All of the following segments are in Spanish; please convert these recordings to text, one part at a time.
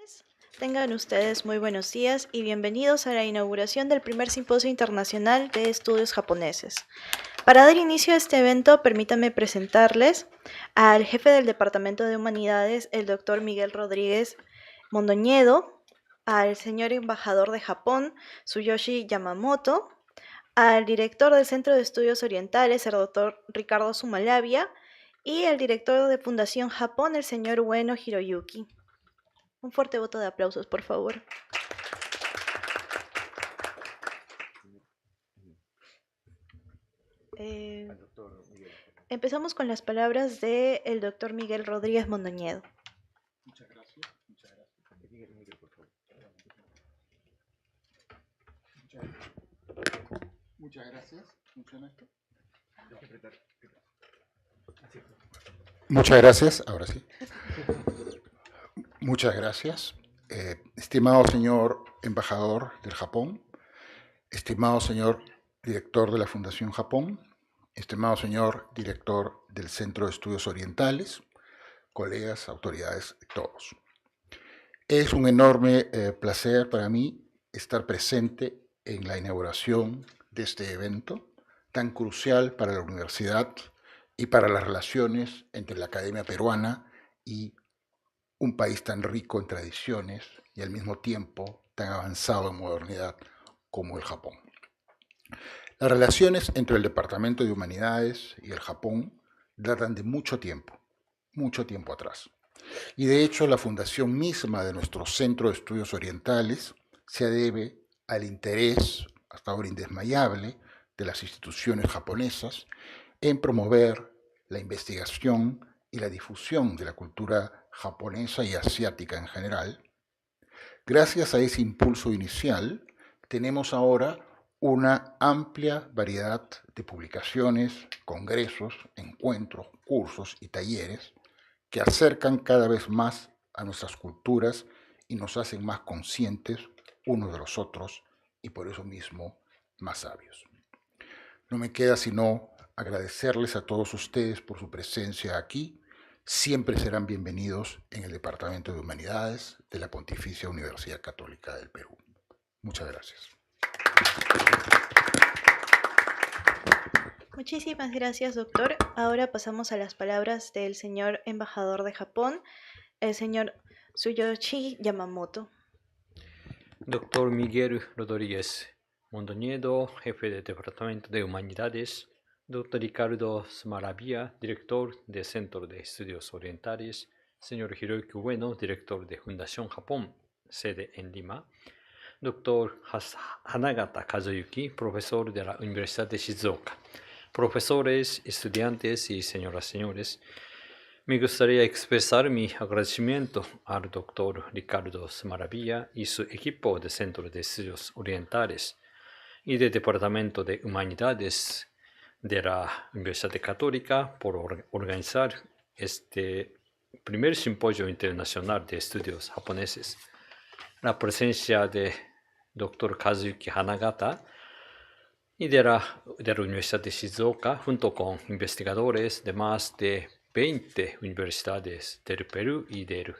noches. Tengan ustedes muy buenos días y bienvenidos a la inauguración del primer Simposio Internacional de Estudios Japoneses. Para dar inicio a este evento, permítanme presentarles al jefe del Departamento de Humanidades, el doctor Miguel Rodríguez Mondoñedo, al señor embajador de Japón, Tsuyoshi Yamamoto, al director del Centro de Estudios Orientales, el doctor Ricardo Sumalabia, y el director de Fundación Japón, el señor Ueno Hiroyuki. Un fuerte voto de aplausos, por favor. Empezamos con las palabras del doctor Miguel Rodríguez Mondoñedo. Muchas gracias. Muchas gracias. ¿Funciona esto? Muchas gracias. Ahora sí. Muchas gracias. Estimado señor embajador del Japón, estimado señor director de la Fundación Japón, estimado señor director del Centro de Estudios Orientales, colegas, autoridades, todos. Es un enorme placer para mí estar presente en la inauguración de este evento tan crucial para la universidad y para las relaciones entre la academia peruana y un país tan rico en tradiciones y al mismo tiempo tan avanzado en modernidad como el Japón. Las relaciones entre el Departamento de Humanidades y el Japón datan de mucho tiempo atrás. Y de hecho la fundación misma de nuestro Centro de Estudios Orientales se debe al interés, hasta ahora indesmayable, de las instituciones japonesas en promover la investigación y la difusión de la cultura japonesa y asiática en general. Gracias a ese impulso inicial, tenemos ahora una amplia variedad de publicaciones, congresos, encuentros, cursos y talleres que acercan cada vez más a nuestras culturas y nos hacen más conscientes unos de los otros y por eso mismo más sabios. No me queda sino agradecerles a todos ustedes por su presencia aquí. Siempre serán bienvenidos en el Departamento de Humanidades de la Pontificia Universidad Católica del Perú. Muchas gracias. Muchísimas gracias, doctor. Ahora pasamos a las palabras del señor embajador de Japón, el señor Tsuyoshi Yamamoto. Doctor Miguel Rodríguez Mondoñedo, jefe del Departamento de Humanidades, Dr. Ricardo Smaravia, director del Centro de Estudios Orientales, señor Hiroyuki Ueno, director de Fundación Japón, sede en Lima, Dr. Hanagata Kazuyuki, profesor de la Universidad de Shizuoka, profesores, estudiantes y señoras, me gustaría expresar mi agradecimiento al doctor Ricardo Smaravia y su equipo del Centro de Estudios Orientales y del Departamento de Humanidades de la Universidad Católica por organizar este primer simposio internacional de estudios japoneses. La presencia de Dr. Kazuyuki Hanagata y de la Universidad de Shizuoka, junto con investigadores de más de 20 universidades del Perú y de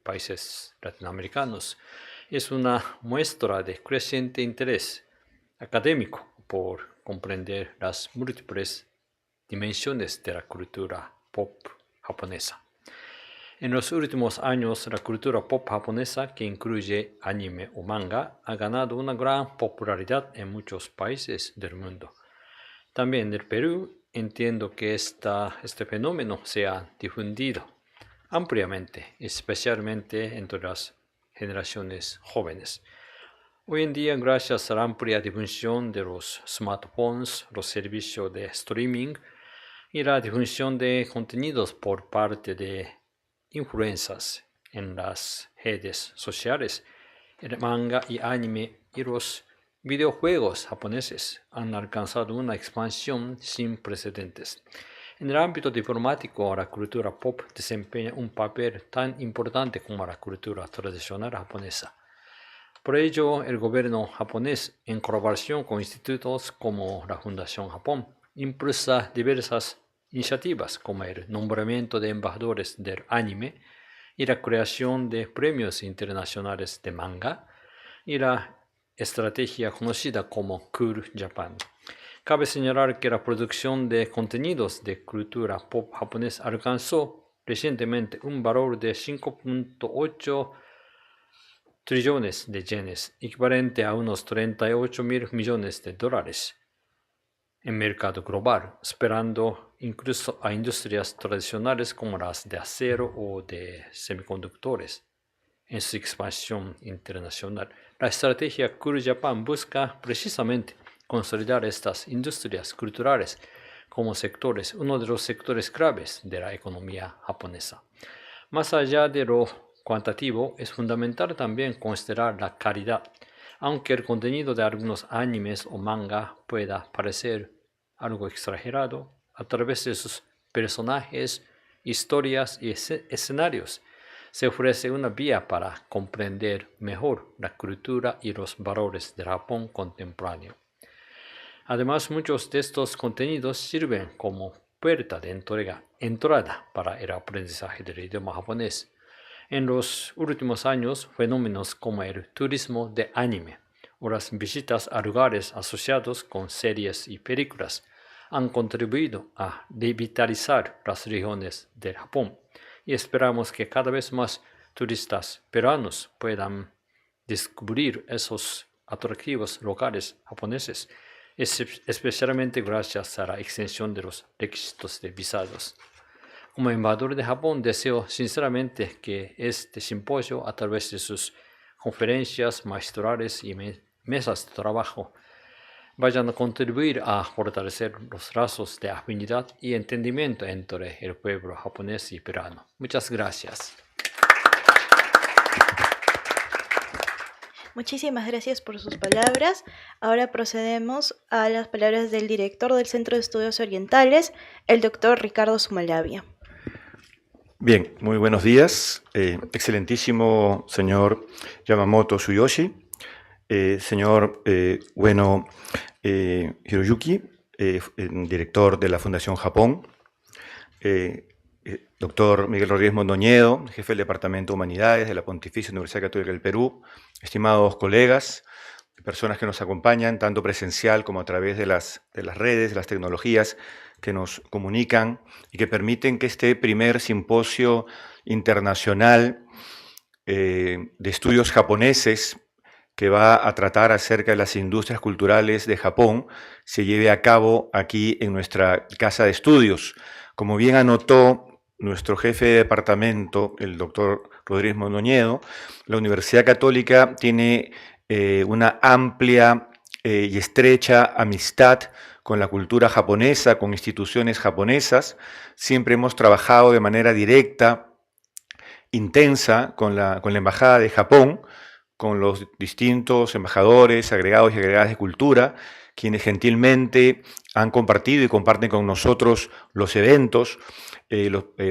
países latinoamericanos, es una muestra de creciente interés académico por comprender las múltiples dimensiones de la cultura pop japonesa. En los últimos años, la cultura pop japonesa, que incluye anime o manga, ha ganado una gran popularidad en muchos países del mundo. También en el Perú, entiendo que este fenómeno se ha difundido ampliamente, especialmente entre las generaciones jóvenes. Hoy en día, gracias a la amplia difusión de los smartphones, los servicios de streaming y la difusión de contenidos por parte de influencers en las redes sociales, el manga y anime y los videojuegos japoneses han alcanzado una expansión sin precedentes. En el ámbito diplomático, la cultura pop desempeña un papel tan importante como la cultura tradicional japonesa. Por ello, el gobierno japonés, en colaboración con institutos como la Fundación Japón, impulsa diversas iniciativas como el nombramiento de embajadores del anime y la creación de premios internacionales de manga y la estrategia conocida como Cool Japan. Cabe señalar que la producción de contenidos de cultura pop japonés alcanzó recientemente un valor de 5.8 trillones de yenes, equivalente a unos 38.000 millones de dólares en mercado global, superando incluso a industrias tradicionales como las de acero o de semiconductores en su expansión internacional. La estrategia Cool Japan busca precisamente consolidar estas industrias culturales como sectores, uno de los sectores claves de la economía japonesa. Más allá de lo cuantitativo, es fundamental también considerar la calidad. Aunque el contenido de algunos animes o manga pueda parecer algo exagerado, a través de sus personajes, historias y escenarios, se ofrece una vía para comprender mejor la cultura y los valores del Japón contemporáneo. Además, muchos de estos contenidos sirven como puerta de entrada para el aprendizaje del idioma japonés. En los últimos años, fenómenos como el turismo de anime o las visitas a lugares asociados con series y películas han contribuido a revitalizar las regiones del Japón y esperamos que cada vez más turistas peruanos puedan descubrir esos atractivos locales japoneses, especialmente gracias a la extensión de los requisitos de visados. Como embajador de Japón, deseo sinceramente que este simposio, a través de sus conferencias magistrales y mesas de trabajo, vayan a contribuir a fortalecer los lazos de afinidad y entendimiento entre el pueblo japonés y peruano. Muchas gracias. Muchísimas gracias por sus palabras. Ahora procedemos a las palabras del director del Centro de Estudios Orientales, el doctor Ricardo Sumallavia. Bien, muy buenos días. Excelentísimo señor Yamamoto Tsuyoshi, señor Ueno Hiroyuki, director de la Fundación Japón, doctor Miguel Rodríguez Mondoñedo, jefe del Departamento de Humanidades de la Pontificia Universidad Católica del Perú, estimados colegas, personas que nos acompañan tanto presencial como a través de las redes, de las tecnologías que nos comunican y que permiten que este primer simposio internacional de estudios japoneses que va a tratar acerca de las industrias culturales de Japón se lleve a cabo aquí en nuestra casa de estudios. Como bien anotó nuestro jefe de departamento, el doctor Rodríguez Mondoñedo, la Universidad Católica tiene una amplia y estrecha amistad con la cultura japonesa, con instituciones japonesas. Siempre hemos trabajado de manera directa, intensa, con la Embajada de Japón, con los distintos embajadores, agregados y agregadas de cultura, quienes gentilmente han compartido y comparten con nosotros los eventos,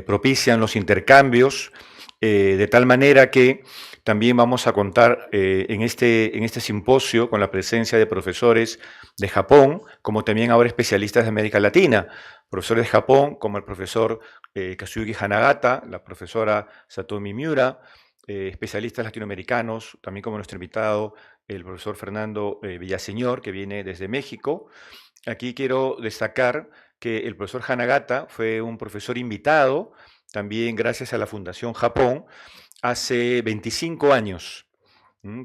propician los intercambios, de tal manera que también vamos a contar en este simposio con la presencia de profesores de Japón, como también ahora especialistas de América Latina, profesores de Japón como el profesor Kazuyuki Hanagata, la profesora Satomi Miura, especialistas latinoamericanos, también como nuestro invitado, el profesor Fernando Villaseñor, que viene desde México. Aquí quiero destacar que el profesor Hanagata fue un profesor invitado, también gracias a la Fundación Japón, hace 25 años.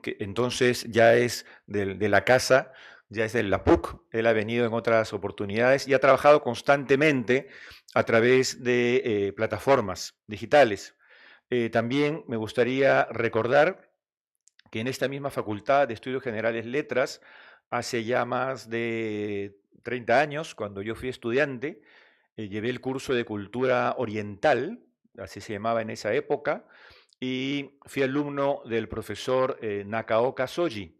Que entonces ya es de la casa, ya es de la PUC. Él ha venido en otras oportunidades y ha trabajado constantemente a través de plataformas digitales. También me gustaría recordar que en esta misma Facultad de Estudios Generales Letras, hace ya más de 30 años, cuando yo fui estudiante, llevé el curso de Cultura Oriental, así se llamaba en esa época, y fui alumno del profesor Nakaoka Soji,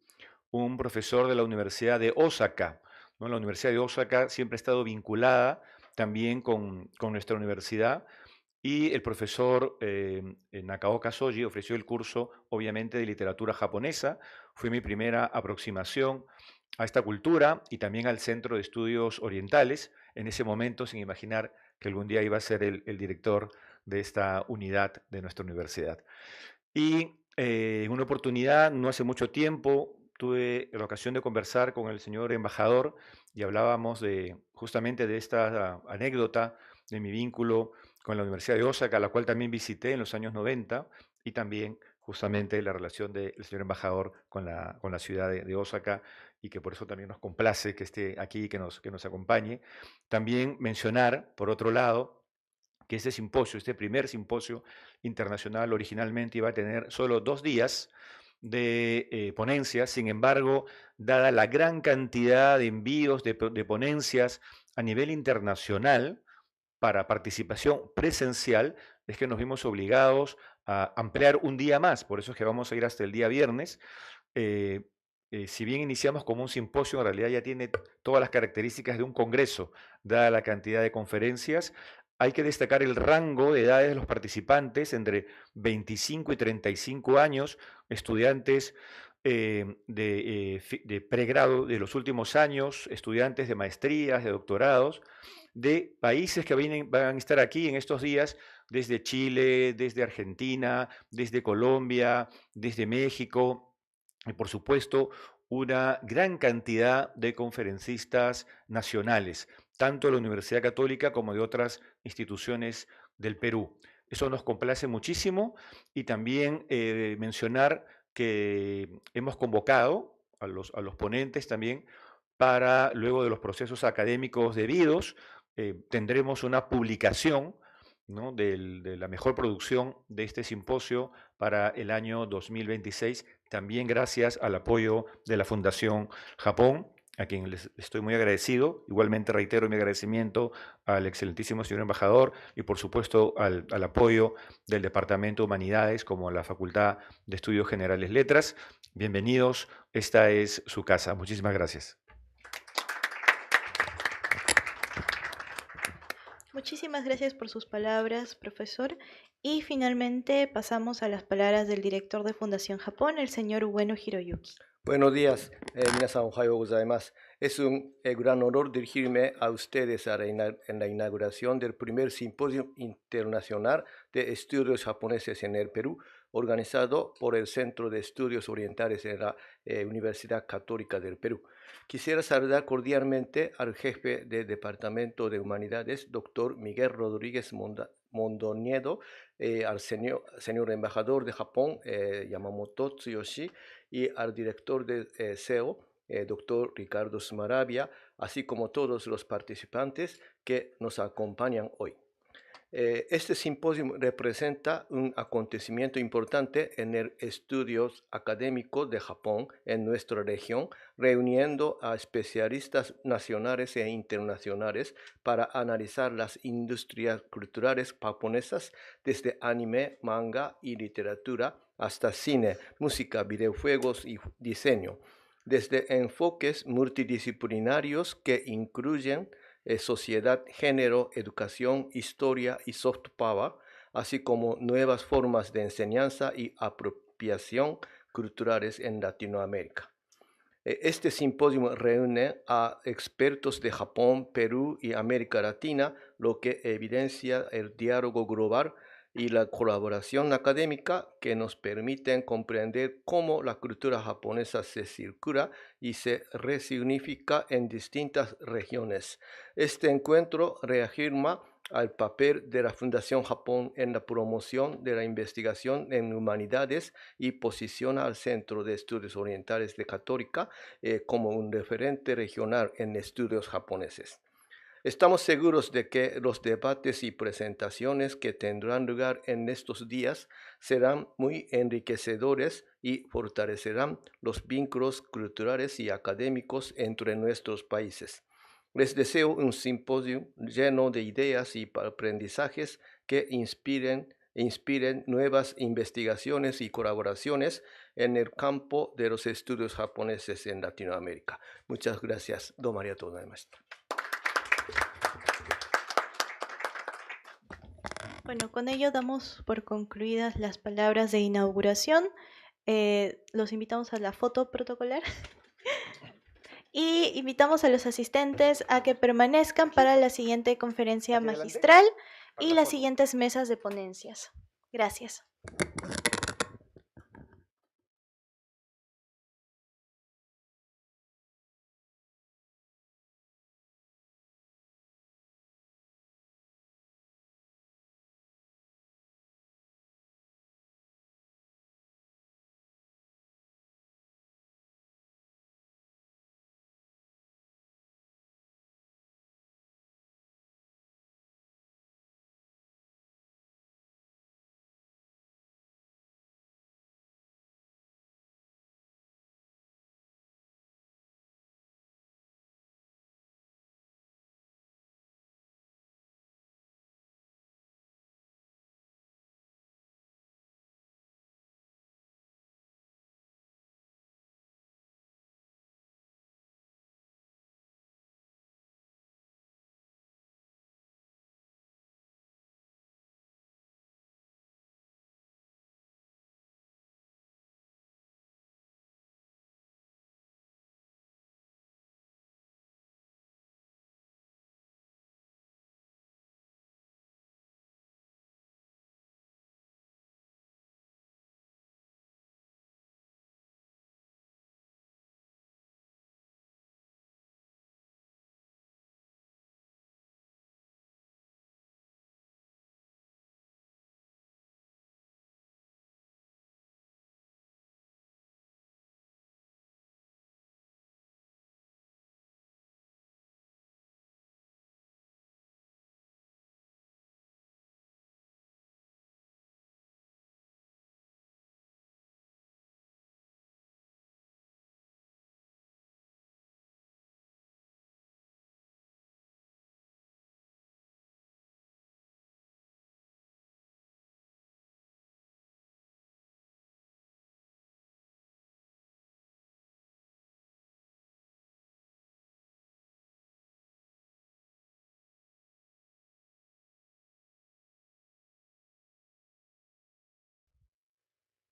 un profesor de la Universidad de Osaka, ¿no? La Universidad de Osaka siempre ha estado vinculada también con nuestra universidad, y el profesor Nakaoka Soji ofreció el curso, obviamente, de literatura japonesa. Fue mi primera aproximación a esta cultura y también al Centro de Estudios Orientales, en ese momento sin imaginar que algún día iba a ser el director de esta unidad de nuestra universidad. Y en una oportunidad, no hace mucho tiempo, tuve la ocasión de conversar con el señor embajador y hablábamos justamente de esta anécdota de mi vínculo con la Universidad de Osaka, la cual también visité en los años 90, y también justamente la relación del señor embajador con la ciudad de Osaka, y que por eso también nos complace que esté aquí y que nos acompañe. También mencionar, por otro lado, que este simposio, este primer simposio internacional, originalmente iba a tener solo 2 días de ponencias. Sin embargo, dada la gran cantidad de envíos de ponencias a nivel internacional para participación presencial, es que nos vimos obligados a ampliar un día más. Por eso es que vamos a ir hasta el día viernes. Si bien iniciamos como un simposio, en realidad ya tiene todas las características de un congreso, dada la cantidad de conferencias. Hay que destacar el rango de edades de los participantes, entre 25 y 35 años, estudiantes de pregrado de los últimos años, estudiantes de maestrías, de doctorados, de países que van a estar aquí en estos días, desde Chile, desde Argentina, desde Colombia, desde México, y por supuesto una gran cantidad de conferencistas nacionales, tanto de la Universidad Católica como de otras instituciones del Perú. Eso nos complace muchísimo, y también mencionar que hemos convocado a los ponentes también para, luego de los procesos académicos debidos, tendremos una publicación, ¿no?, de la mejor producción de este simposio para el año 2026, también gracias al apoyo de la Fundación Japón, a quien les estoy muy agradecido. Igualmente reitero mi agradecimiento al excelentísimo señor embajador y por supuesto al apoyo del Departamento de Humanidades, como la Facultad de Estudios Generales Letras. Bienvenidos, esta es su casa. Muchísimas gracias. Muchísimas gracias por sus palabras, profesor. Y finalmente pasamos a las palabras del director de Fundación Japón, el señor Ueno Hiroyuki. Buenos días, minasan ohayou gozaimasu. Es un gran honor dirigirme a ustedes en la inauguración del primer simposio internacional de estudios japoneses en el Perú, organizado por el Centro de Estudios Orientales de la Universidad Católica del Perú. Quisiera saludar cordialmente al jefe del Departamento de Humanidades, doctor Miguel Rodríguez Mondoñedo, al señor embajador de Japón, Yamamoto Tsuyoshi, y al director de SEO, doctor Ricardo Smarabia, así como todos los participantes que nos acompañan hoy. Este simposio representa un acontecimiento importante en el estudio académico de Japón en nuestra región, reuniendo a especialistas nacionales e internacionales para analizar las industrias culturales japonesas, desde anime, manga y literatura hasta cine, música, videojuegos y diseño, desde enfoques multidisciplinarios que incluyen sociedad, género, educación, historia y soft power, así como nuevas formas de enseñanza y apropiación culturales en Latinoamérica. Este simposio reúne a expertos de Japón, Perú y América Latina, lo que evidencia el diálogo global y la colaboración académica que nos permiten comprender cómo la cultura japonesa se circula y se resignifica en distintas regiones. Este encuentro reafirma al papel de la Fundación Japón en la promoción de la investigación en humanidades y posiciona al Centro de Estudios Orientales de Católica como un referente regional en estudios japoneses. Estamos seguros de que los debates y presentaciones que tendrán lugar en estos días serán muy enriquecedores y fortalecerán los vínculos culturales y académicos entre nuestros países. Les deseo un simposio lleno de ideas y aprendizajes que inspiren nuevas investigaciones y colaboraciones en el campo de los estudios japoneses en Latinoamérica. Muchas gracias. Domo arigatou gozaimashita. Bueno, con ello damos por concluidas las palabras de inauguración. Los invitamos a la foto protocolar y invitamos a los asistentes a que permanezcan para la siguiente conferencia magistral y las siguientes mesas de ponencias. Gracias.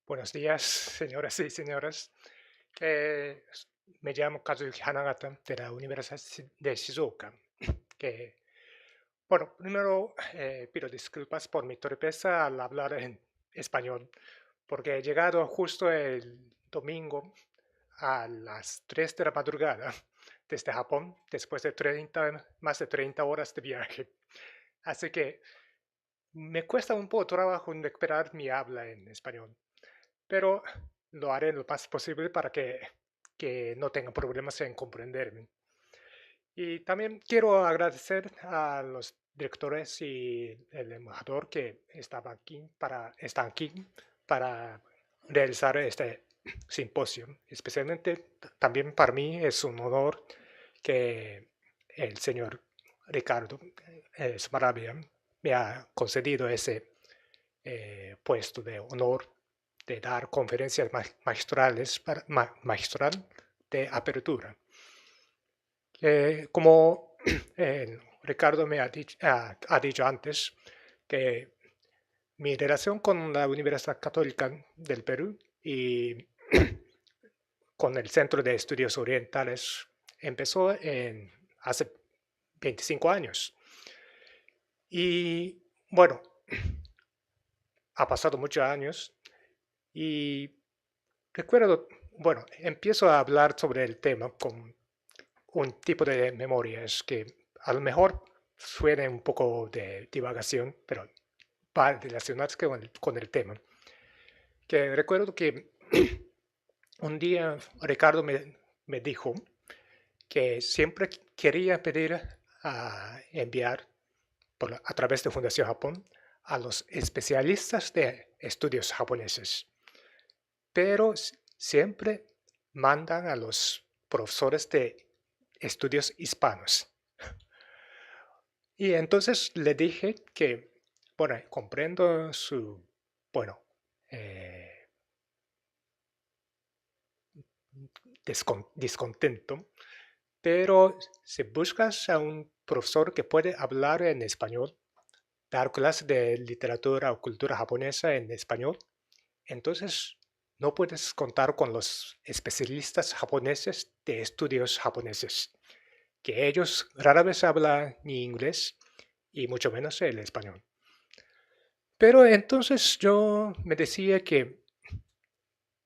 Buenos días, señoras y señores. Me llamo Kazuki Hanagata de la Universidad de Shizuoka. Bueno, primero pido disculpas por mi torpeza al hablar en español, porque he llegado justo el domingo a las 3 de la madrugada desde Japón, después de más de 30 horas de viaje. Así que me cuesta un poco trabajo recuperar mi habla en español, pero lo haré lo más posible para que no tenga problemas en comprenderme. Y también quiero agradecer a los directores y el embajador que están aquí para realizar este simposio. Especialmente también para mí es un honor que el señor Ricardo Smarabia me ha concedido ese puesto de honor de dar conferencias magistral de apertura. Como Ricardo me ha dicho antes, que mi relación con la Universidad Católica del Perú y con el Centro de Estudios Orientales empezó hace 25 años. Y bueno, ha pasado muchos años y recuerdo, bueno, empiezo a hablar sobre el tema con un tipo de memorias que a lo mejor suene un poco de divagación, pero va a relacionarse con el tema. Que recuerdo que un día Ricardo me dijo que siempre quería pedir a enviar a través de Fundación Japón a los especialistas de estudios japoneses, pero siempre mandan a los profesores de estudios hispanos. Y entonces le dije que, bueno, comprendo su, bueno, descontento, pero si buscas a un profesor que puede hablar en español, dar clases de literatura o cultura japonesa en español, entonces no puedes contar con los especialistas japoneses de estudios japoneses, que ellos rara vez hablan ni inglés y mucho menos el español. Pero entonces yo me decía que,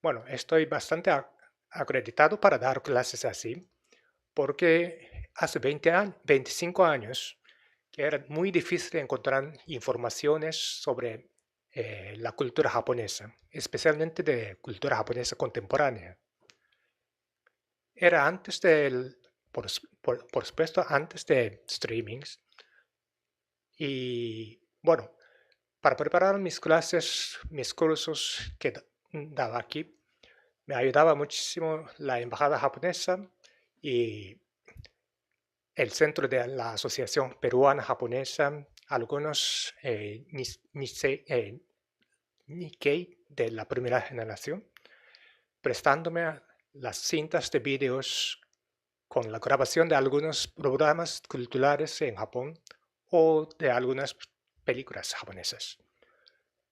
bueno, estoy bastante acreditado para dar clases así, porque hace 25 años que era muy difícil encontrar informaciones sobre la cultura japonesa, especialmente de cultura japonesa contemporánea. Era antes por supuesto, antes de streamings. Y bueno, para preparar mis clases, mis cursos que daba aquí, me ayudaba muchísimo la embajada japonesa y el centro de la Asociación Peruana Japonesa, algunos Nikkei de la primera generación, prestándome las cintas de vídeos con la grabación de algunos programas culturales en Japón o de algunas películas japonesas.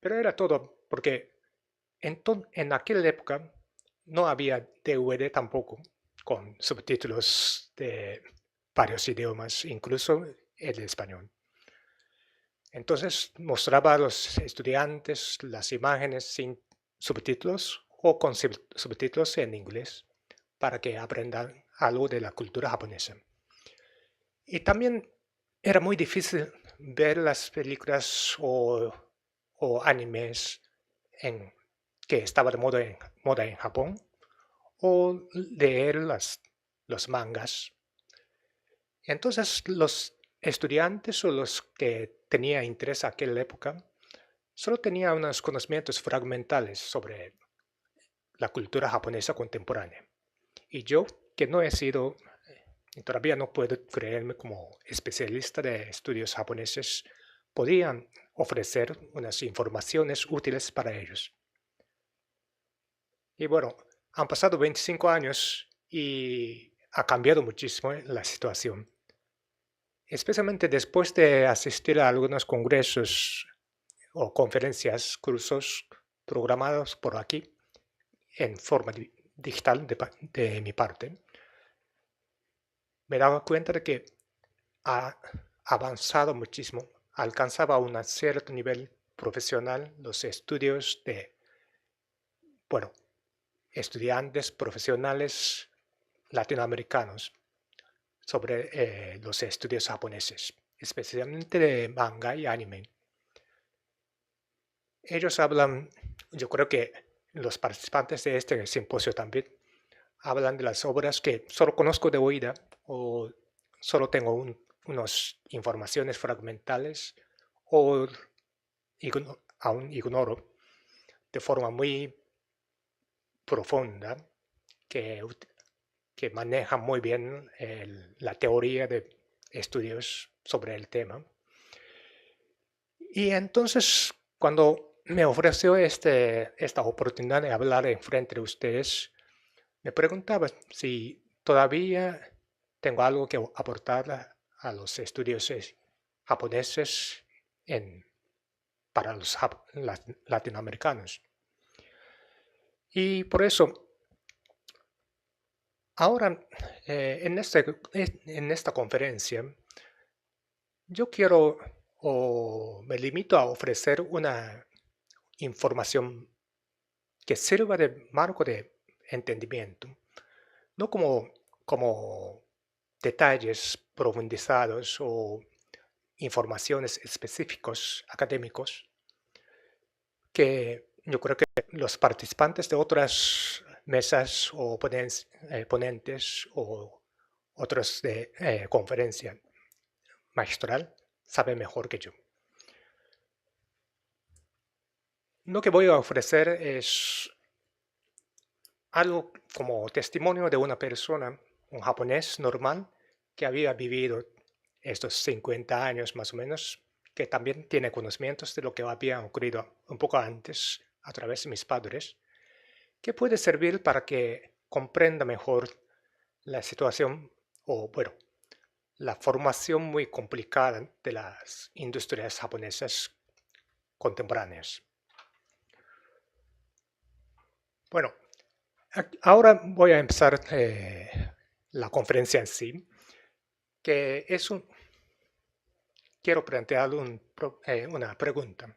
Pero era todo porque en aquella época no había DVD tampoco con subtítulos de varios idiomas, incluso el español. Entonces mostraba a los estudiantes las imágenes sin subtítulos o con subtítulos en inglés para que aprendan algo de la cultura japonesa. Y también era muy difícil ver las películas o animes que estaban de moda en Japón o leer los mangas. Entonces los estudiantes o los que tenían interés en aquella época solo tenían unos conocimientos fragmentales sobre la cultura japonesa contemporánea. Y yo, que no he sido, y todavía no puedo creerme como especialista de estudios japoneses, podían ofrecer unas informaciones útiles para ellos. Y bueno, han pasado 25 años y ha cambiado muchísimo la situación. Especialmente después de asistir a algunos congresos o conferencias, cursos programados por aquí en forma digital de mi parte, me daba cuenta de que ha avanzado muchísimo, alcanzaba un cierto nivel profesional los estudios de, bueno, estudiantes profesionales latinoamericanos sobre los estudios japoneses, especialmente de manga y anime. Ellos hablan, yo creo que los participantes de este simposio también hablan de las obras que solo conozco de oída o solo tengo unas informaciones fragmentales o aún ignoro de forma muy profunda que maneja muy bien la teoría de estudios sobre el tema. Y entonces, cuando me ofreció esta oportunidad de hablar en frente de ustedes, me preguntaba si todavía tengo algo que aportar a los estudios japoneses para los latinoamericanos. Y por eso, ahora en esta conferencia, yo quiero o me limito a ofrecer una información que sirva de marco de entendimiento, no como detalles profundizados o informaciones específicos académicos que yo creo que los participantes de otras mesas o ponentes o otros de conferencia magistral saben mejor que yo. Lo que voy a ofrecer es algo como testimonio de una persona, un japonés normal, que había vivido estos 50 años más o menos, que también tiene conocimientos de lo que había ocurrido un poco antes a través de mis padres, que puede servir para que comprenda mejor la situación o, bueno, la formación muy complicada de las industrias japonesas contemporáneas. Bueno, ahora voy a empezar la conferencia en sí, que quiero plantear una pregunta.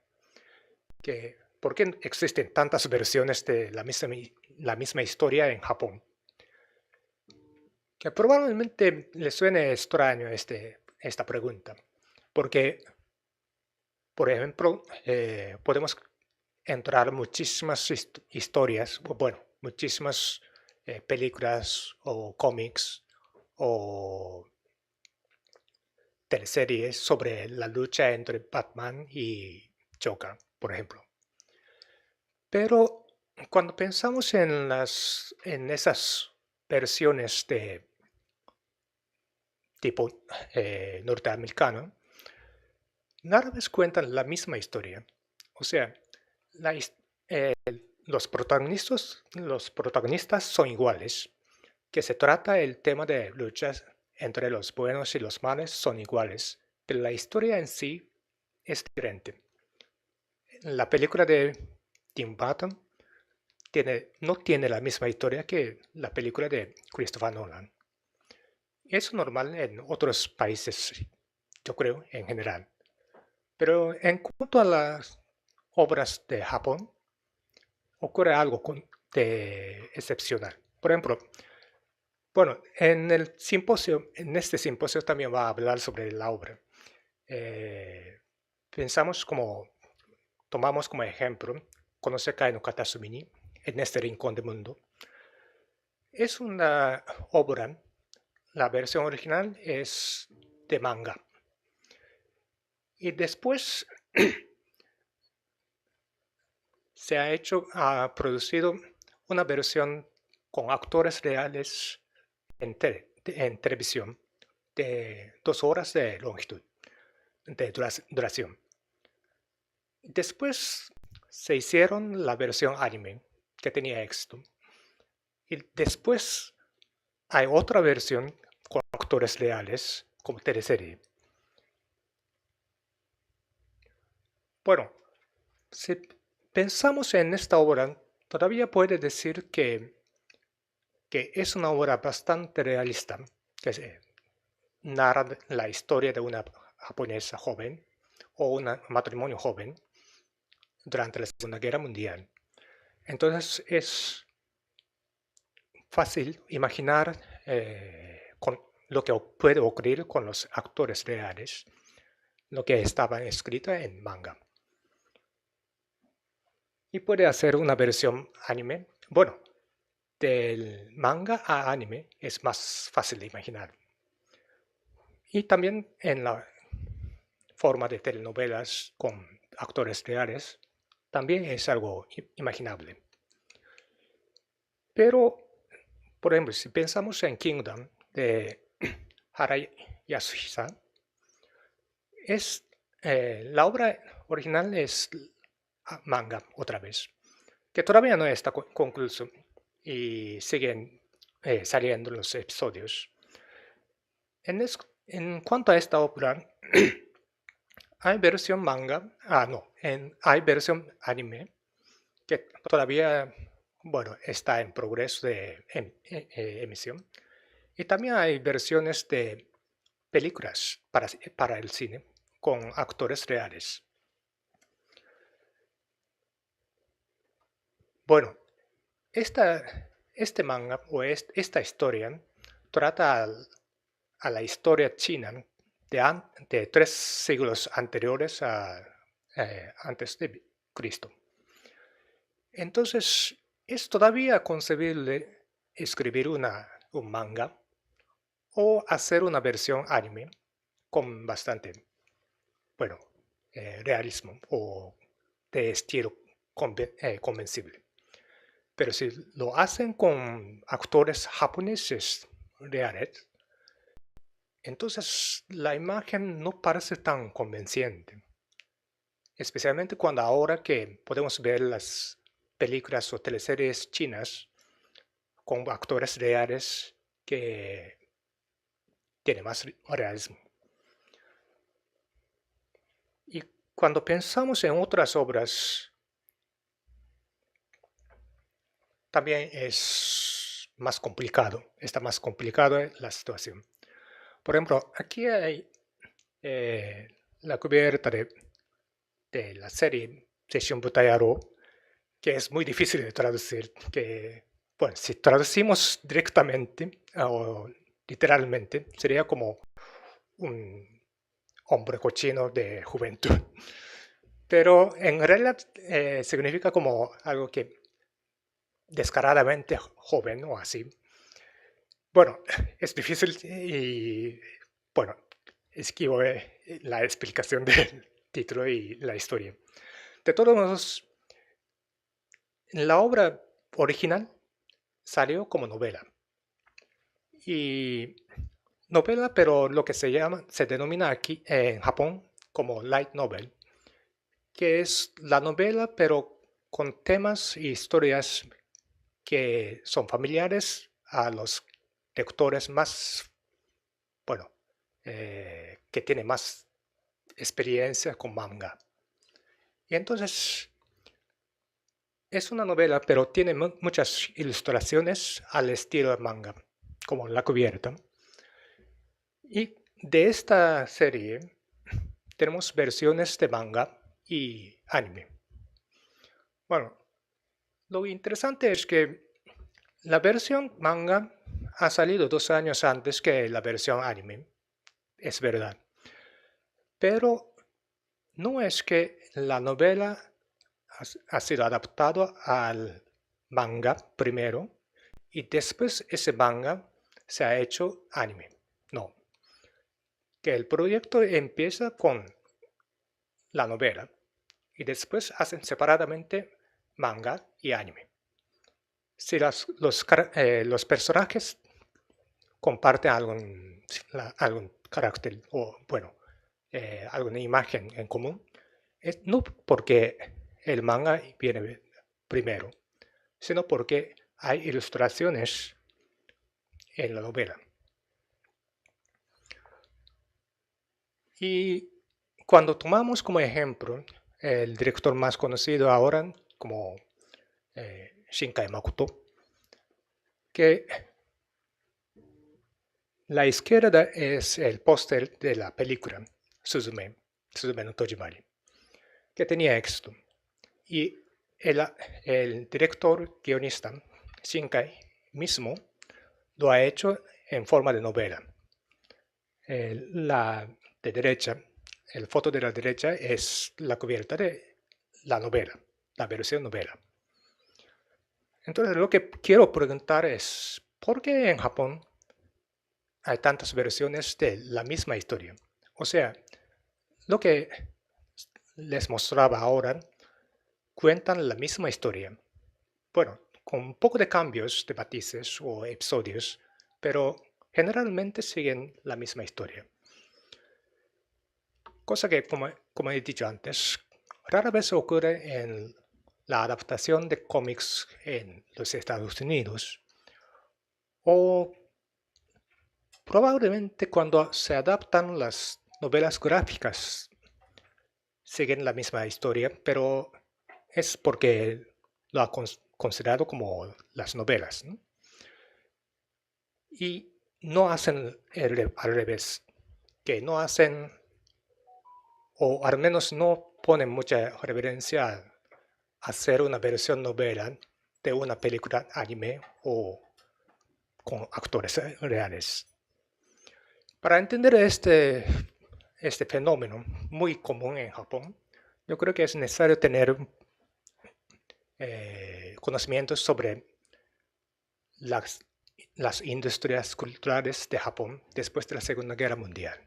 que por qué existen tantas versiones de la misma historia en Japón. Que probablemente les suene extraño esta pregunta, porque, por ejemplo, podemos entrar muchísimas historias, bueno, muchísimas películas o cómics o teleseries sobre la lucha entre Batman y Joker, por ejemplo. Pero cuando pensamos en esas versiones de tipo norteamericano, nada vez cuentan la misma historia. O sea, los protagonistas son iguales, que se trata el tema de luchas entre los buenos y los malos son iguales, pero la historia en sí es diferente. La película de Tim Burton no tiene la misma historia que la película de Christopher Nolan. Es normal en otros países, yo creo, en general. Pero en cuanto a las obras de Japón, ocurre algo de excepcional. Por ejemplo, bueno, en este simposio también va a hablar sobre la obra. Tomamos como ejemplo Konosekai no Katasumi ni, En este rincón del mundo. Es una obra, la versión original es de manga. Y después se ha producido una versión con actores reales en televisión de 2 horas de longitud, de duración. Después se hicieron la versión anime, que tenía éxito. Y después hay otra versión con actores reales, como teleserie. Bueno, si pensamos en esta obra, todavía puede decir que es una obra bastante realista, que narra la historia de una japonesa joven o un matrimonio joven durante la Segunda Guerra Mundial. Entonces es fácil imaginar con lo que puede ocurrir con los actores reales, lo que estaba escrito en manga. Y puede hacer una versión anime. Bueno, del manga a anime es más fácil de imaginar. Y también en la forma de telenovelas con actores reales, también es algo imaginable. Pero, por ejemplo, si pensamos en Kingdom de Hara Yasuhisa, la obra original es manga otra vez, que todavía no está concluso y siguen saliendo los episodios. En cuanto a esta obra, hay versión manga, hay versión anime, que todavía, bueno, está en progreso de emisión. Y también hay versiones de películas para el cine con actores reales. Bueno, este manga o esta historia trata a la historia china de 3 siglos anteriores antes de Cristo. Entonces, es todavía concebible escribir un manga o hacer una versión anime con bastante, bueno, realismo o de estilo convencible. Pero si lo hacen con actores japoneses reales, entonces la imagen no parece tan convincente. Especialmente cuando ahora que podemos ver las películas o teleseries chinas con actores reales que tienen más realismo. Y cuando pensamos en otras obras, también es más complicado, está más complicada la situación. Por ejemplo, aquí hay la cubierta de la serie Seishun Butayaro, que es muy difícil de traducir, que, bueno, si traducimos directamente o literalmente, sería como un hombre cochino de juventud. Pero en realidad significa como algo que descaradamente joven o así. Bueno, es difícil y, bueno, esquivo la explicación del título y la historia. De todos modos, la obra original salió como novela. Y novela, pero lo que se denomina aquí en Japón como light novel, que es la novela, pero con temas y historias que son familiares a los lectores más, bueno, que tienen más experiencia con manga. Y entonces es una novela, pero tiene muchas ilustraciones al estilo de manga, como la cubierta. Y de esta serie tenemos versiones de manga y anime. Bueno, lo interesante es que la versión manga ha salido 2 años antes que la versión anime, es verdad. Pero no es que la novela ha sido adaptada al manga primero y después ese manga se ha hecho anime. No. Que el proyecto empieza con la novela y después hacen separadamente manga y anime. Si los personajes comparten algún carácter o, bueno, alguna imagen en común, no porque el manga viene primero, sino porque hay ilustraciones en la novela. Y cuando tomamos como ejemplo el director más conocido ahora como Shinkai Makoto, que la izquierda es el póster de la película Suzume no Tojimari, que tenía éxito. Y el director guionista Shinkai mismo lo ha hecho en forma de novela. La de derecha, el foto de la derecha es la cubierta de la novela, la versión novela. Entonces lo que quiero preguntar es, ¿por qué en Japón hay tantas versiones de la misma historia? O sea, lo que les mostraba ahora cuentan la misma historia. Bueno, con un poco de cambios de matices o episodios, pero generalmente siguen la misma historia. Cosa que, como he dicho antes, rara vez ocurre en la adaptación de cómics en los Estados Unidos. O probablemente cuando se adaptan las novelas gráficas siguen la misma historia, pero es porque lo ha considerado como las novelas, ¿no? Y no hacen al revés, que no hacen, o al menos no ponen mucha referencia a hacer una versión novela de una película anime o con actores reales. Para entender este fenómeno muy común en Japón, yo creo que es necesario tener conocimientos sobre las industrias culturales de Japón después de la Segunda Guerra Mundial.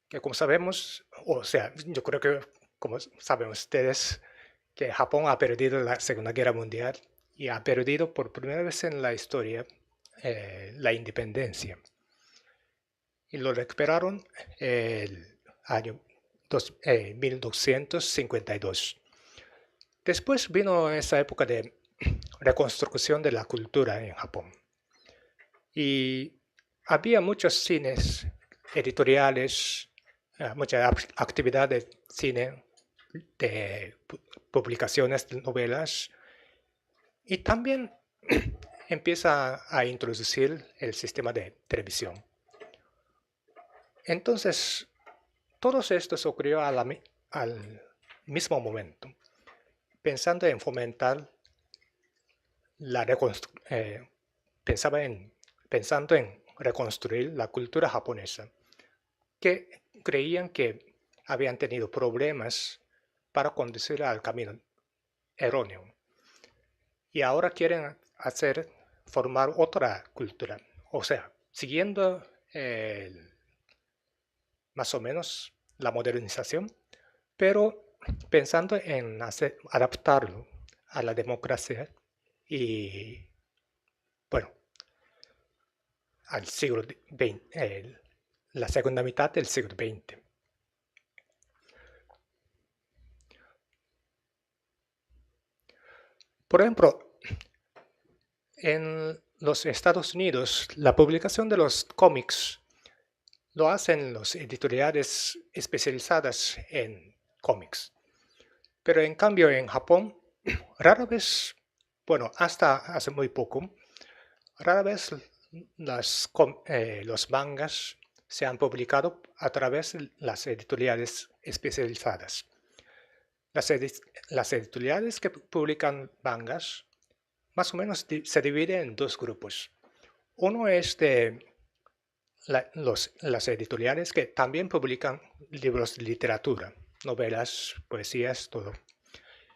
Que como sabemos, o sea, yo creo que como saben ustedes, que Japón ha perdido la Segunda Guerra Mundial y ha perdido por primera vez en la historia la independencia. Y lo recuperaron el año 1952. Después vino esa época de reconstrucción de la cultura en Japón. Y había muchos cines editoriales, mucha actividad de cine, de publicaciones de novelas, y también empieza a introducir el sistema de televisión. Entonces, todo esto ocurrió al mismo momento, pensando en fomentar pensando en reconstruir la cultura japonesa, que creían que habían tenido problemas para conducir al camino erróneo. Y ahora quieren formar otra cultura, o sea, siguiendo más o menos la modernización, pero pensando en adaptarlo a la democracia y, bueno, al siglo XX, la segunda mitad del siglo XX. Por ejemplo, en los Estados Unidos, la publicación de los cómics lo hacen las editoriales especializadas en cómics. Pero en cambio en Japón, rara vez, bueno, hasta hace muy poco, rara vez los mangas se han publicado a través de las editoriales especializadas. Las editoriales que publican mangas más o menos se dividen en dos grupos. Uno es de las editoriales que también publican libros de literatura, novelas, poesías, todo.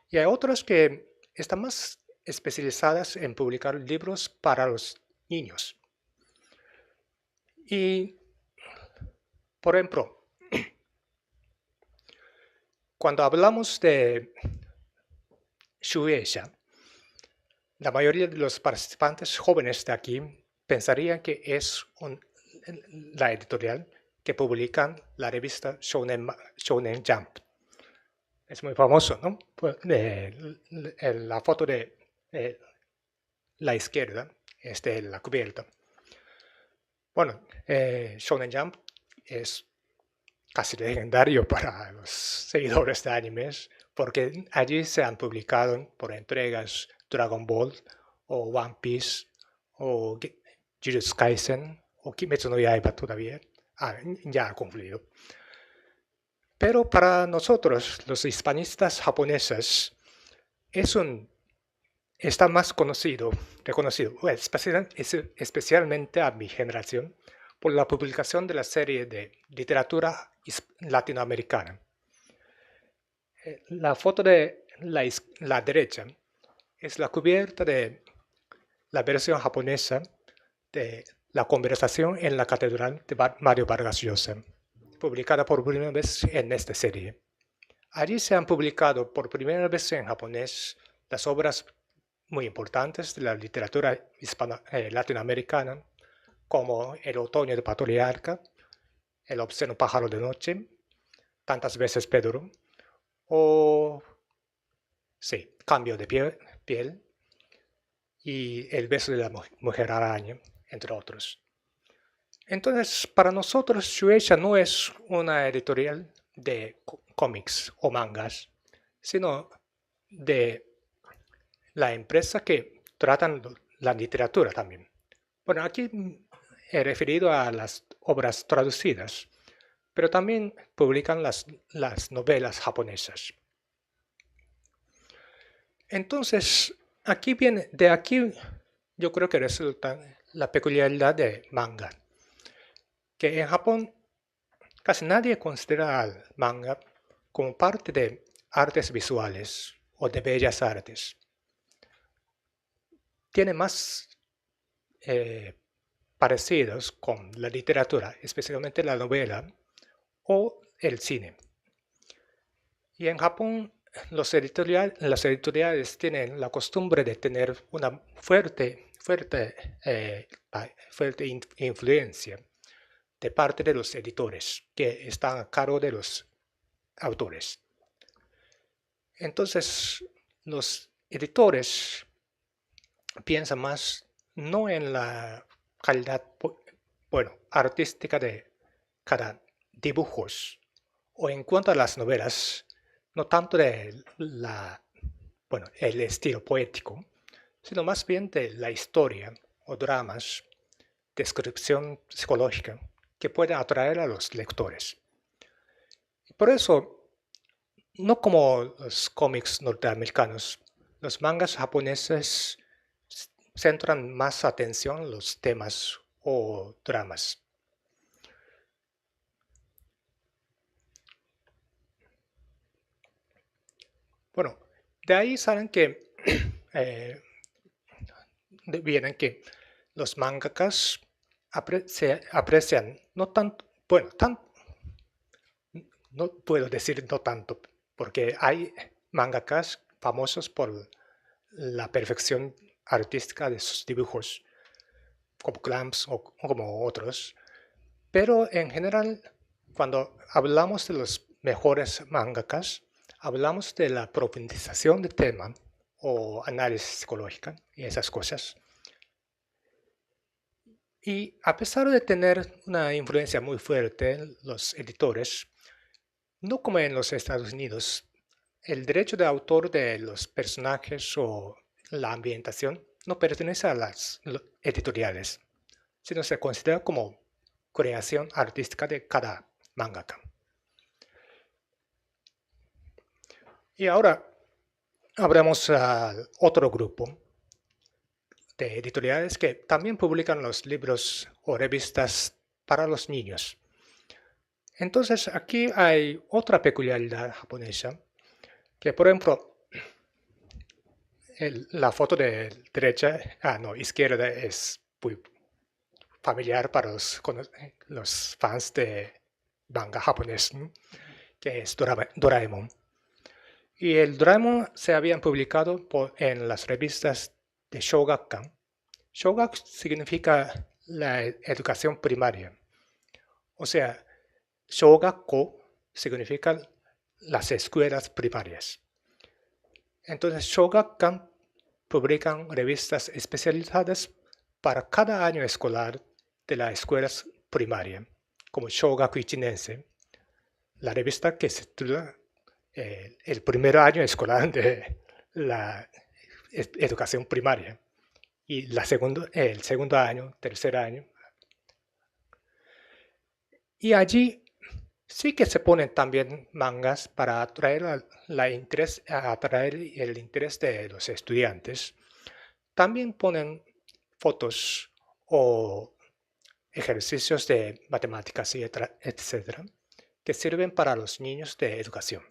Y hay otras que están más especializadas en publicar libros para los niños. Y, por ejemplo, cuando hablamos de Shueisha, la mayoría de los participantes jóvenes de aquí pensarían que es la editorial que publican la revista Shonen Jump. Es muy famoso, ¿no? La foto de la izquierda es de la cubierta. Bueno, Shonen Jump es casi legendario para los seguidores de animes, porque allí se han publicado por entregas Dragon Ball, o One Piece, o Jujutsu Kaisen, o Kimetsu no Yaiba todavía. Ya ha concluido. Pero para nosotros, los hispanistas japoneses, está más reconocido, especialmente a mi generación, por la publicación de la serie de literatura latinoamericana. La foto de la derecha es la cubierta de la versión japonesa de La conversación en la catedral de Mario Vargas Llosa, publicada por primera vez en esta serie. Allí se han publicado por primera vez en japonés las obras muy importantes de la literatura latinoamericana, como El otoño de Patriarca, El obsceno pájaro de noche, Tantas veces Pedro, o Cambio de piel y El beso de la mujer araña, entre otros. Entonces, para nosotros, Shueisha no es una editorial de cómics o mangas, sino de la empresa que tratan la literatura también. Bueno, aquí he referido a las obras traducidas, pero también publican las novelas japonesas. Entonces, de aquí yo creo que resulta la peculiaridad de manga, que en Japón casi nadie considera al manga como parte de artes visuales o de bellas artes. Tiene más parecidos con la literatura, especialmente la novela o el cine. Y en Japón las editoriales tienen la costumbre de tener una fuerte influencia de parte de los editores que están a cargo de los autores. Entonces, los editores piensan más no en la calidad artística de cada dibujos o en cuanto a las novelas, no tanto de el estilo poético, sino más bien de la historia o dramas, descripción psicológica que pueden atraer a los lectores. Por eso, no como los cómics norteamericanos. Los mangas japoneses centran más atención en los temas o dramas. Bueno, de ahí saben que vienen que los mangakas se aprecian no tanto, bueno, no puedo decir no tanto, porque hay mangakas famosos por la perfección artística de sus dibujos, como Clamps o como otros. Pero en general, cuando hablamos de los mejores mangakas, hablamos de la profundización del tema o análisis psicológica y esas cosas. Y a pesar de tener una influencia muy fuerte, los editores, no como en los Estados Unidos, el derecho de autor de los personajes o la ambientación no pertenece a las editoriales, sino se considera como creación artística de cada mangaka. Y ahora hablamos al otro grupo de editoriales que también publican los libros o revistas para los niños. Entonces aquí hay otra peculiaridad japonesa, que por ejemplo, la foto de izquierda es muy familiar para los fans de manga japonés, ¿no? Que es Doraemon. Y el Doraemon se habían publicado en las revistas de Shogakkan. Shogak significa la educación primaria. O sea, Shogakko significa las escuelas primarias. Entonces, Shogakkan publican revistas especializadas para cada año escolar de la escuela primaria, como Shogaku Ichinense, la revista que se titula el primer año escolar de la educación primaria y el segundo año, tercer año. Y allí sí que se ponen también mangas para atraer el interés de los estudiantes. También ponen fotos o ejercicios de matemáticas, etc., que sirven para los niños de educación.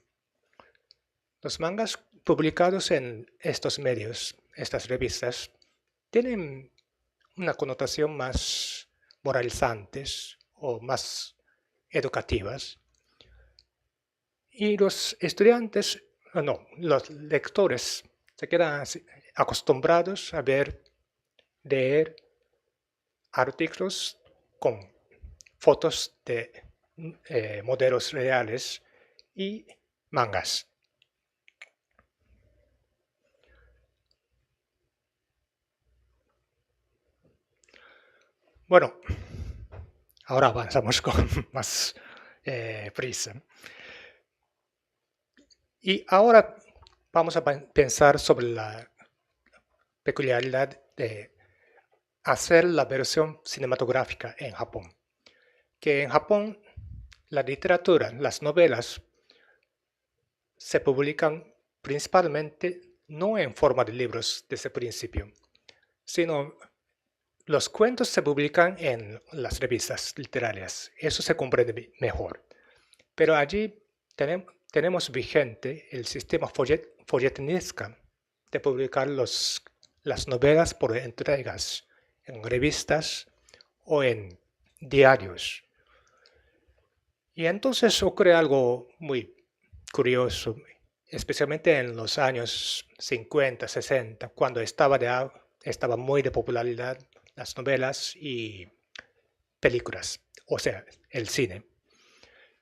Los mangas publicados en estos medios, estas revistas, tienen una connotación más moralizantes o más educativas. Y los estudiantes, los lectores se quedan acostumbrados a leer artículos con fotos de modelos reales y mangas. Bueno, ahora avanzamos con más prisa. Y ahora vamos a pensar sobre la peculiaridad de hacer la versión cinematográfica en Japón. Que en Japón la literatura, las novelas, se publican principalmente no en forma de libros desde el principio, sino los cuentos se publican en las revistas literarias. Eso se comprende mejor. Pero allí tenemos vigente el sistema folletinesca de publicar las novelas por entregas en revistas o en diarios. Y entonces ocurre algo muy curioso, especialmente en los años 50, 60, cuando estaba muy de popularidad las novelas y películas, o sea, el cine,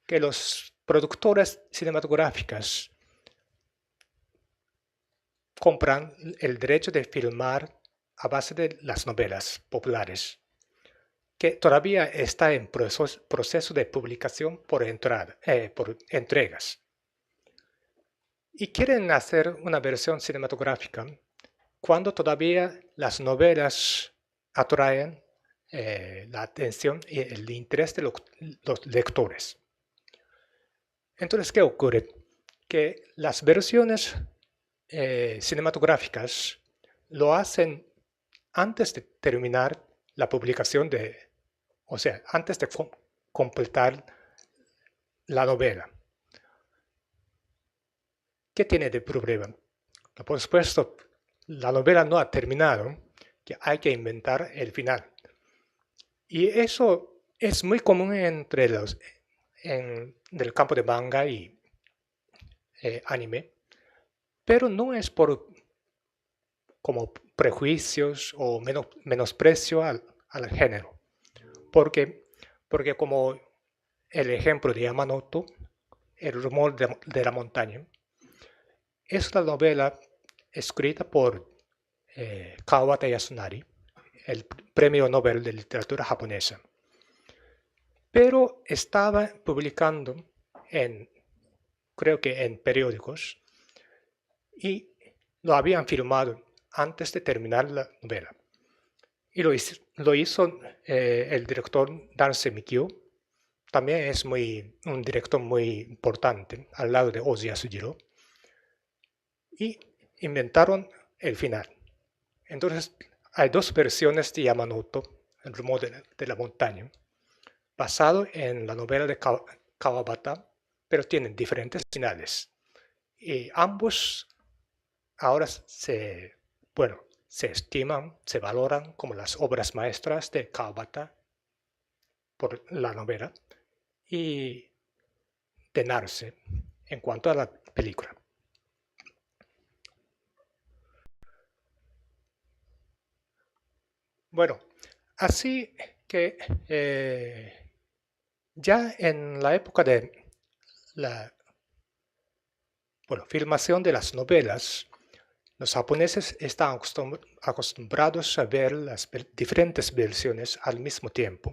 que los productores cinematográficas compran el derecho de filmar a base de las novelas populares, que todavía está en proceso de publicación por entregas. Y quieren hacer una versión cinematográfica cuando todavía las novelas atraen la atención y el interés de los lectores. Entonces, ¿qué ocurre? que las versiones cinematográficas lo hacen antes de terminar la publicación o sea, antes de completar la novela. ¿Qué tiene de problema? Por supuesto, la novela no ha terminado, que hay que inventar el final. Y eso es muy común entre del campo de manga y anime, pero no es por como prejuicios o menosprecio al género, porque como el ejemplo de Yamanoto, El rumor de la montaña, es la novela escrita por Kawabata Yasunari, el premio Nobel de literatura japonesa, pero estaba publicando creo que en periódicos, y lo habían firmado antes de terminar la novela. Y lo hizo el director Darcy Mikio. También es un director muy importante al lado de Ozu Yasujiro. Y inventaron el final. Entonces hay dos versiones de Yamanoto, El rumor de la montaña, basado en la novela de Kawabata, pero tienen diferentes finales. Y ambos ahora se estiman, se valoran como las obras maestras de Kawabata por la novela y de Naruse en cuanto a la película. Bueno, así que ya en la época de la filmación de las novelas, los japoneses están acostumbrados a ver las diferentes versiones al mismo tiempo,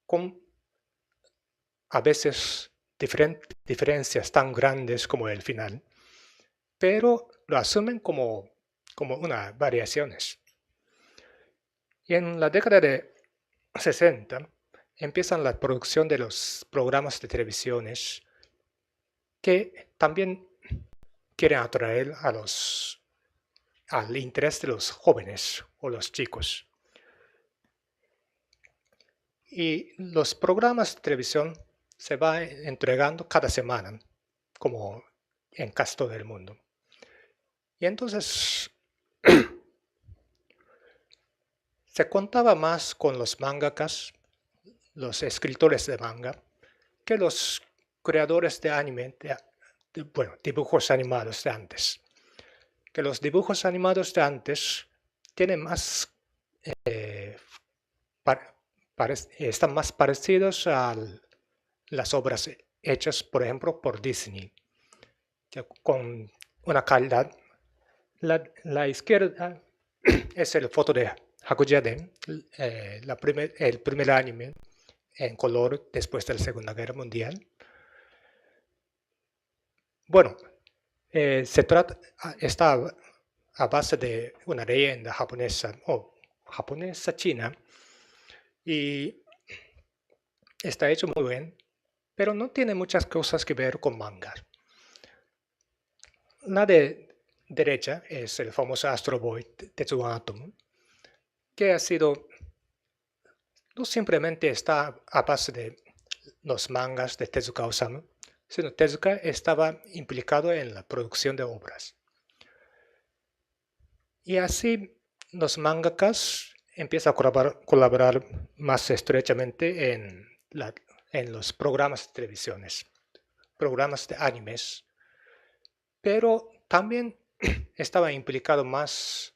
con a veces diferencias tan grandes como el final, pero lo asumen como unas variaciones. Y en la década de 60 empiezan la producción de los programas de televisiones que también quieren atraer al interés de los jóvenes o los chicos. Y los programas de televisión se van entregando cada semana, como en casi todo el mundo. Y entonces se contaba más con los mangakas, los escritores de manga, que los creadores de anime, dibujos animados de antes. Que los dibujos animados de antes tienen más, están más parecidos a las obras hechas, por ejemplo, por Disney, que con una calidad. La izquierda es el foto de Hakuyaden, el primer anime en color después de la Segunda Guerra Mundial. Bueno, está a base de una leyenda japonesa o japonesa-china y está hecho muy bien, pero no tiene muchas cosas que ver con manga. La de derecha es el famoso Astro Boy Tetsuwan Atom, que no simplemente está a base de los mangas de Tezuka Osamu, sino Tezuka estaba implicado en la producción de obras. Y así los mangakas empiezan a colaborar más estrechamente en los programas de televisiones, programas de animes, pero también estaba implicado más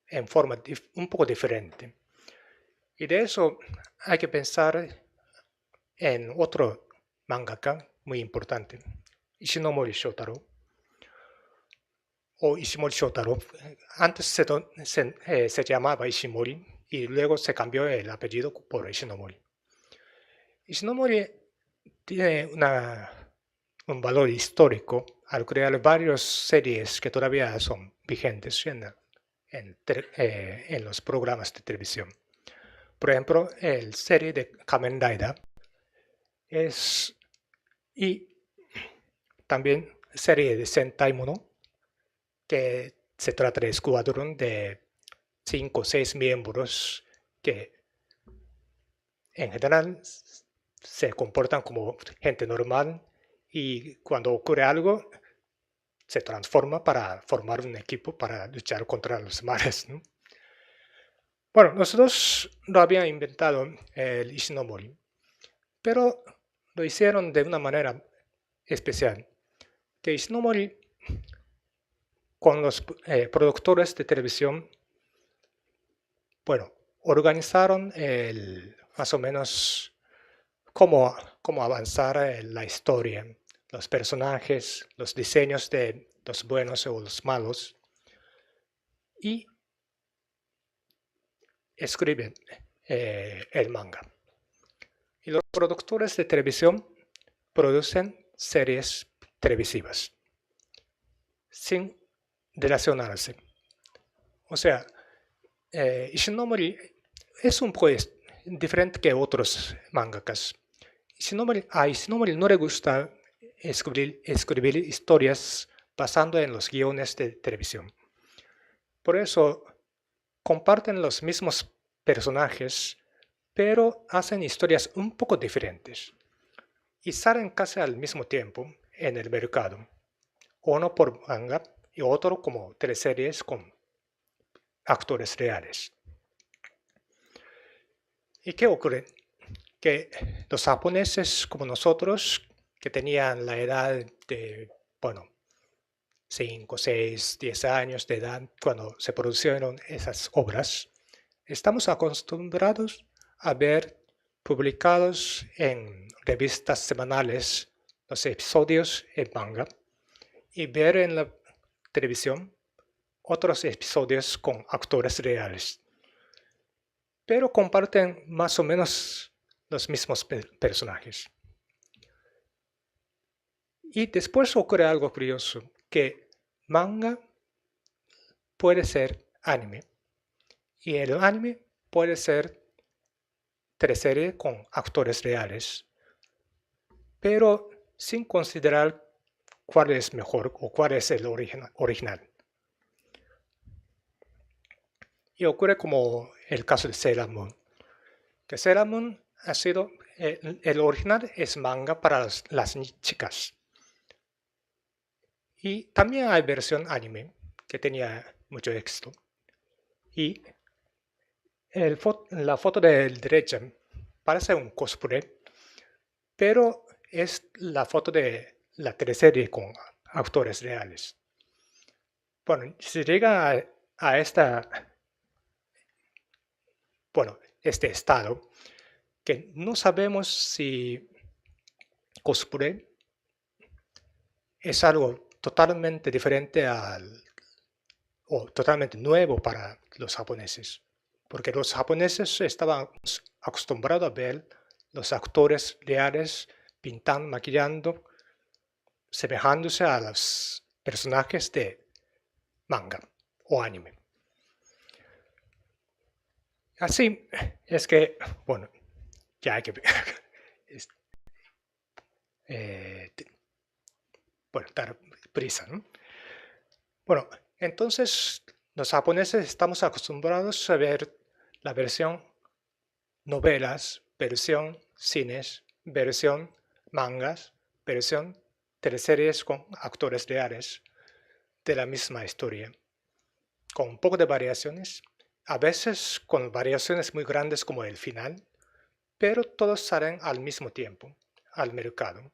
en forma un poco diferente. Y de eso hay que pensar en otro mangaka muy importante, Ishinomori Shotaro. O Ishimori Shotaro. Antes se llamaba Ishimori y luego se cambió el apellido por Ishinomori. Ishinomori tiene un valor histórico al crear varias series que todavía son vigentes en los programas de televisión. Por ejemplo, el serie de Kamen Rider también serie de Sentai Mono, que se trata de escuadrón de 5 o 6 miembros que en general se comportan como gente normal y cuando ocurre algo se transforma para formar un equipo para luchar contra los mares, ¿no? Bueno, nosotros lo habían inventado el Ishinomori, pero lo hicieron de una manera especial. Que Ishinomori, con los productores de televisión, bueno, organizaron más o menos cómo avanzar la historia, los personajes, los diseños de los buenos o los malos, y escriben el manga. Y los productores de televisión producen series televisivas sin relacionarse. O sea, Ishinomori es un poco diferente que otros mangakas. A Ishinomori no le gusta escribir historias basando en los guiones de televisión. Por eso comparten los mismos personajes, pero hacen historias un poco diferentes y salen casi al mismo tiempo en el mercado. Uno por manga y otro como teleseries con actores reales. ¿Y qué ocurre? Que los japoneses como nosotros, que tenían la edad de, 5, 6, 10 años de edad cuando se produjeron esas obras, estamos acostumbrados a ver publicados en revistas semanales los episodios en manga y ver en la televisión otros episodios con actores reales. Pero comparten más o menos los mismos personajes. Y después ocurre algo curioso, que manga puede ser anime y el anime puede ser teleserie con actores reales, pero sin considerar cuál es mejor o cuál es el original. Y ocurre como el caso de Sailor Moon, que Sailor Moon ha sido, el original es manga para las chicas. Y también hay versión anime, que tenía mucho éxito. Y la foto de la derecha parece un cosplay, pero es la foto de la teleserie con actores reales. Bueno, si llega a este estado, que no sabemos si cosplay es algo totalmente diferente o totalmente nuevo para los japoneses, porque los japoneses estaban acostumbrados a ver los actores reales pintando, maquillando, semejándose a los personajes de manga o anime. Así es que, ya hay que dar prisa, ¿no? Bueno, entonces los japoneses estamos acostumbrados a ver la versión novelas, versión cines, versión mangas, versión teleseries con actores reales de la misma historia, con un poco de variaciones, a veces con variaciones muy grandes como el final, pero todos salen al mismo tiempo al mercado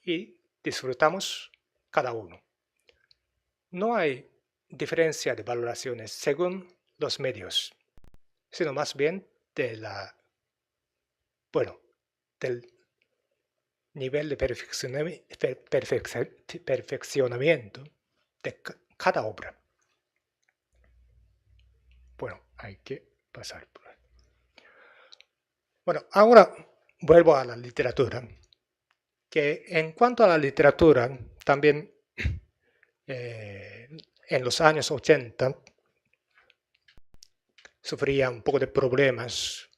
y disfrutamos cada uno. No hay diferencia de valoraciones según los medios, sino más bien del nivel de perfeccionamiento de cada obra. Bueno, hay que pasar por ahí. Bueno, ahora vuelvo a la literatura, que en cuanto a la literatura, también en los años 80 sufría un poco de problemas,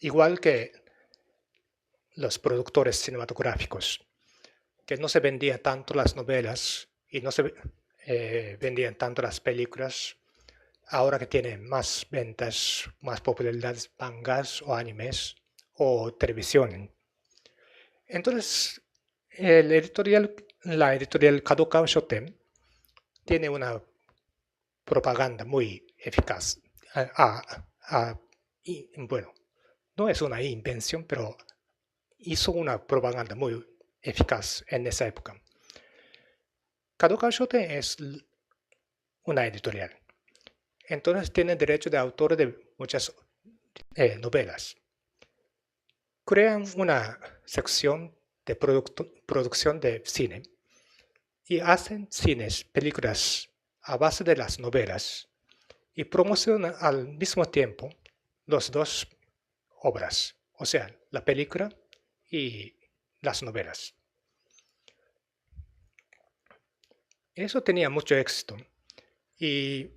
igual que los productores cinematográficos, que no se vendían tanto las novelas y no se vendían tanto las películas, ahora que tienen más ventas, más popularidad, mangas o animes o televisión. Entonces, la editorial Kadokawa Shoten tiene una propaganda muy eficaz. Bueno, no es una invención, pero hizo una propaganda muy eficaz en esa época. Kadokawa Shoten es una editorial. Entonces tiene derecho de autor de muchas novelas. Crean una sección de producción de cine y hacen películas a base de las novelas y promocionan al mismo tiempo las dos obras, o sea, la película y las novelas. Eso tenía mucho éxito y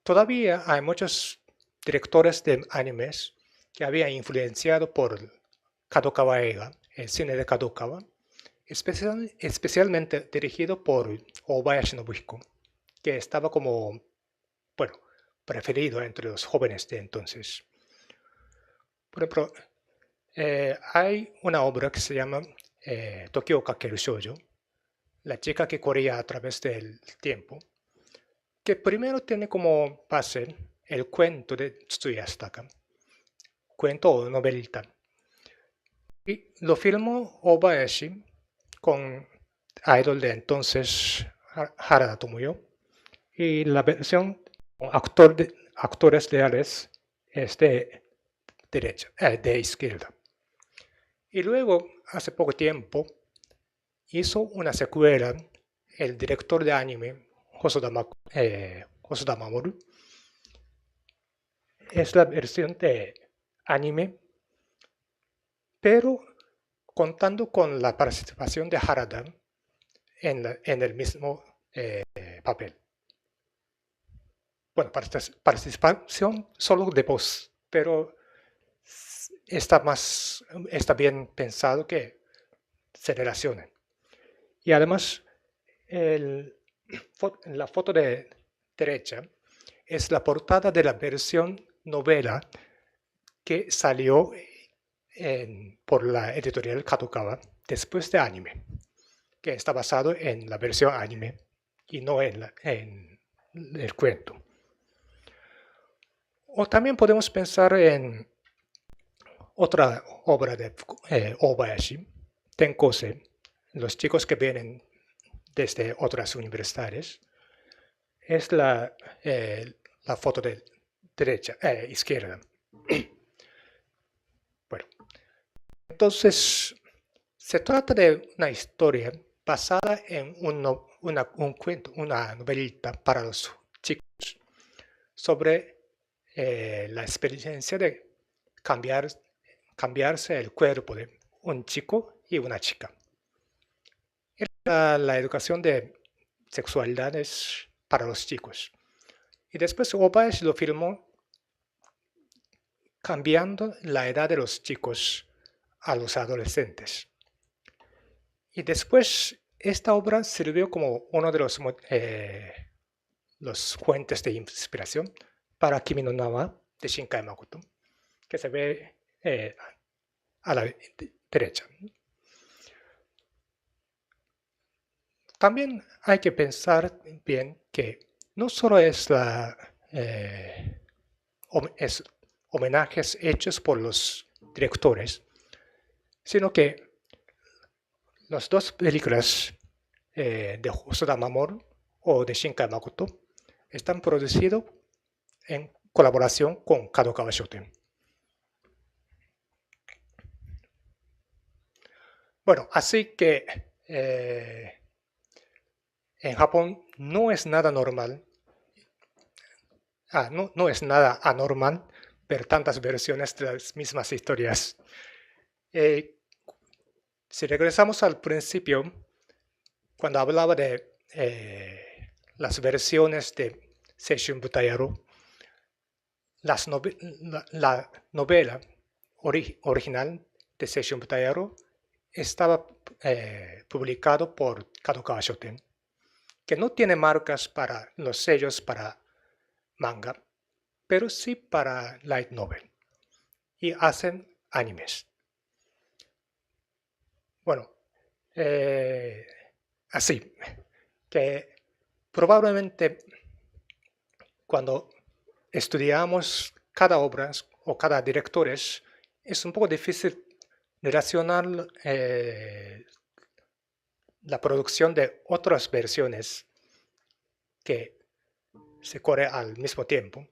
todavía hay muchos directores de animes que habían influenciado por Kadokawa Eiga, el cine de Kadokawa, especialmente dirigido por Obayashi Nobuhiko, que estaba como, bueno, preferido entre los jóvenes de entonces. Por ejemplo, hay una obra que se llama Toki o Kakeru Shoujo, la chica que corría a través del tiempo, que primero tiene como base el cuento de Tsuya Ashtaka, cuento o novelita. Y lo filmó Obayashi con idol de entonces Harada Tomoyo, y la versión con actores reales es de izquierda. Y luego, hace poco tiempo, hizo una secuela el director de anime Hosoda Mamoru. Es la versión de anime, pero contando con la participación de Harada en el mismo papel. Bueno, participación solo de voz, pero está bien pensado que se relacionen. Y además, la foto de derecha es la portada de la versión novela que salió por la editorial Kadokawa después de anime, que está basado en la versión anime y no en el cuento. O también podemos pensar en otra obra de Obayashi, Tenkose, los chicos que vienen desde otras universidades. Es la foto de izquierda. Bueno, entonces se trata de una historia basada en un cuento, una novelita para los chicos sobre la experiencia de cambiarse el cuerpo de un chico y una chica. Era la educación de sexualidades para los chicos. Y después Obayashi lo filmó cambiando la edad de los chicos a los adolescentes. Y después esta obra sirvió como uno de los fuentes de inspiración para Kimi no Na wa de Shinkai Makoto, que se ve a la derecha. También hay que pensar bien que no solo es homenajes hechos por los directores, sino que las dos películas de Hosoda Mamoru o de Shinkai Makoto están producidas en colaboración con Kadokawa Shoten. Bueno, así que en Japón no es nada normal, no es nada anormal ver tantas versiones de las mismas historias. Si regresamos al principio, cuando hablaba de las versiones de Seishun Butayaro, la novela original de Seishun Butayaro estaba publicado por Kadokawa Shoten, que no tiene marcas para los sellos para manga, pero sí para light novel, y hacen animes. Bueno, así que probablemente cuando estudiamos cada obra o cada director es un poco difícil relacionar la producción de otras versiones que se corre al mismo tiempo.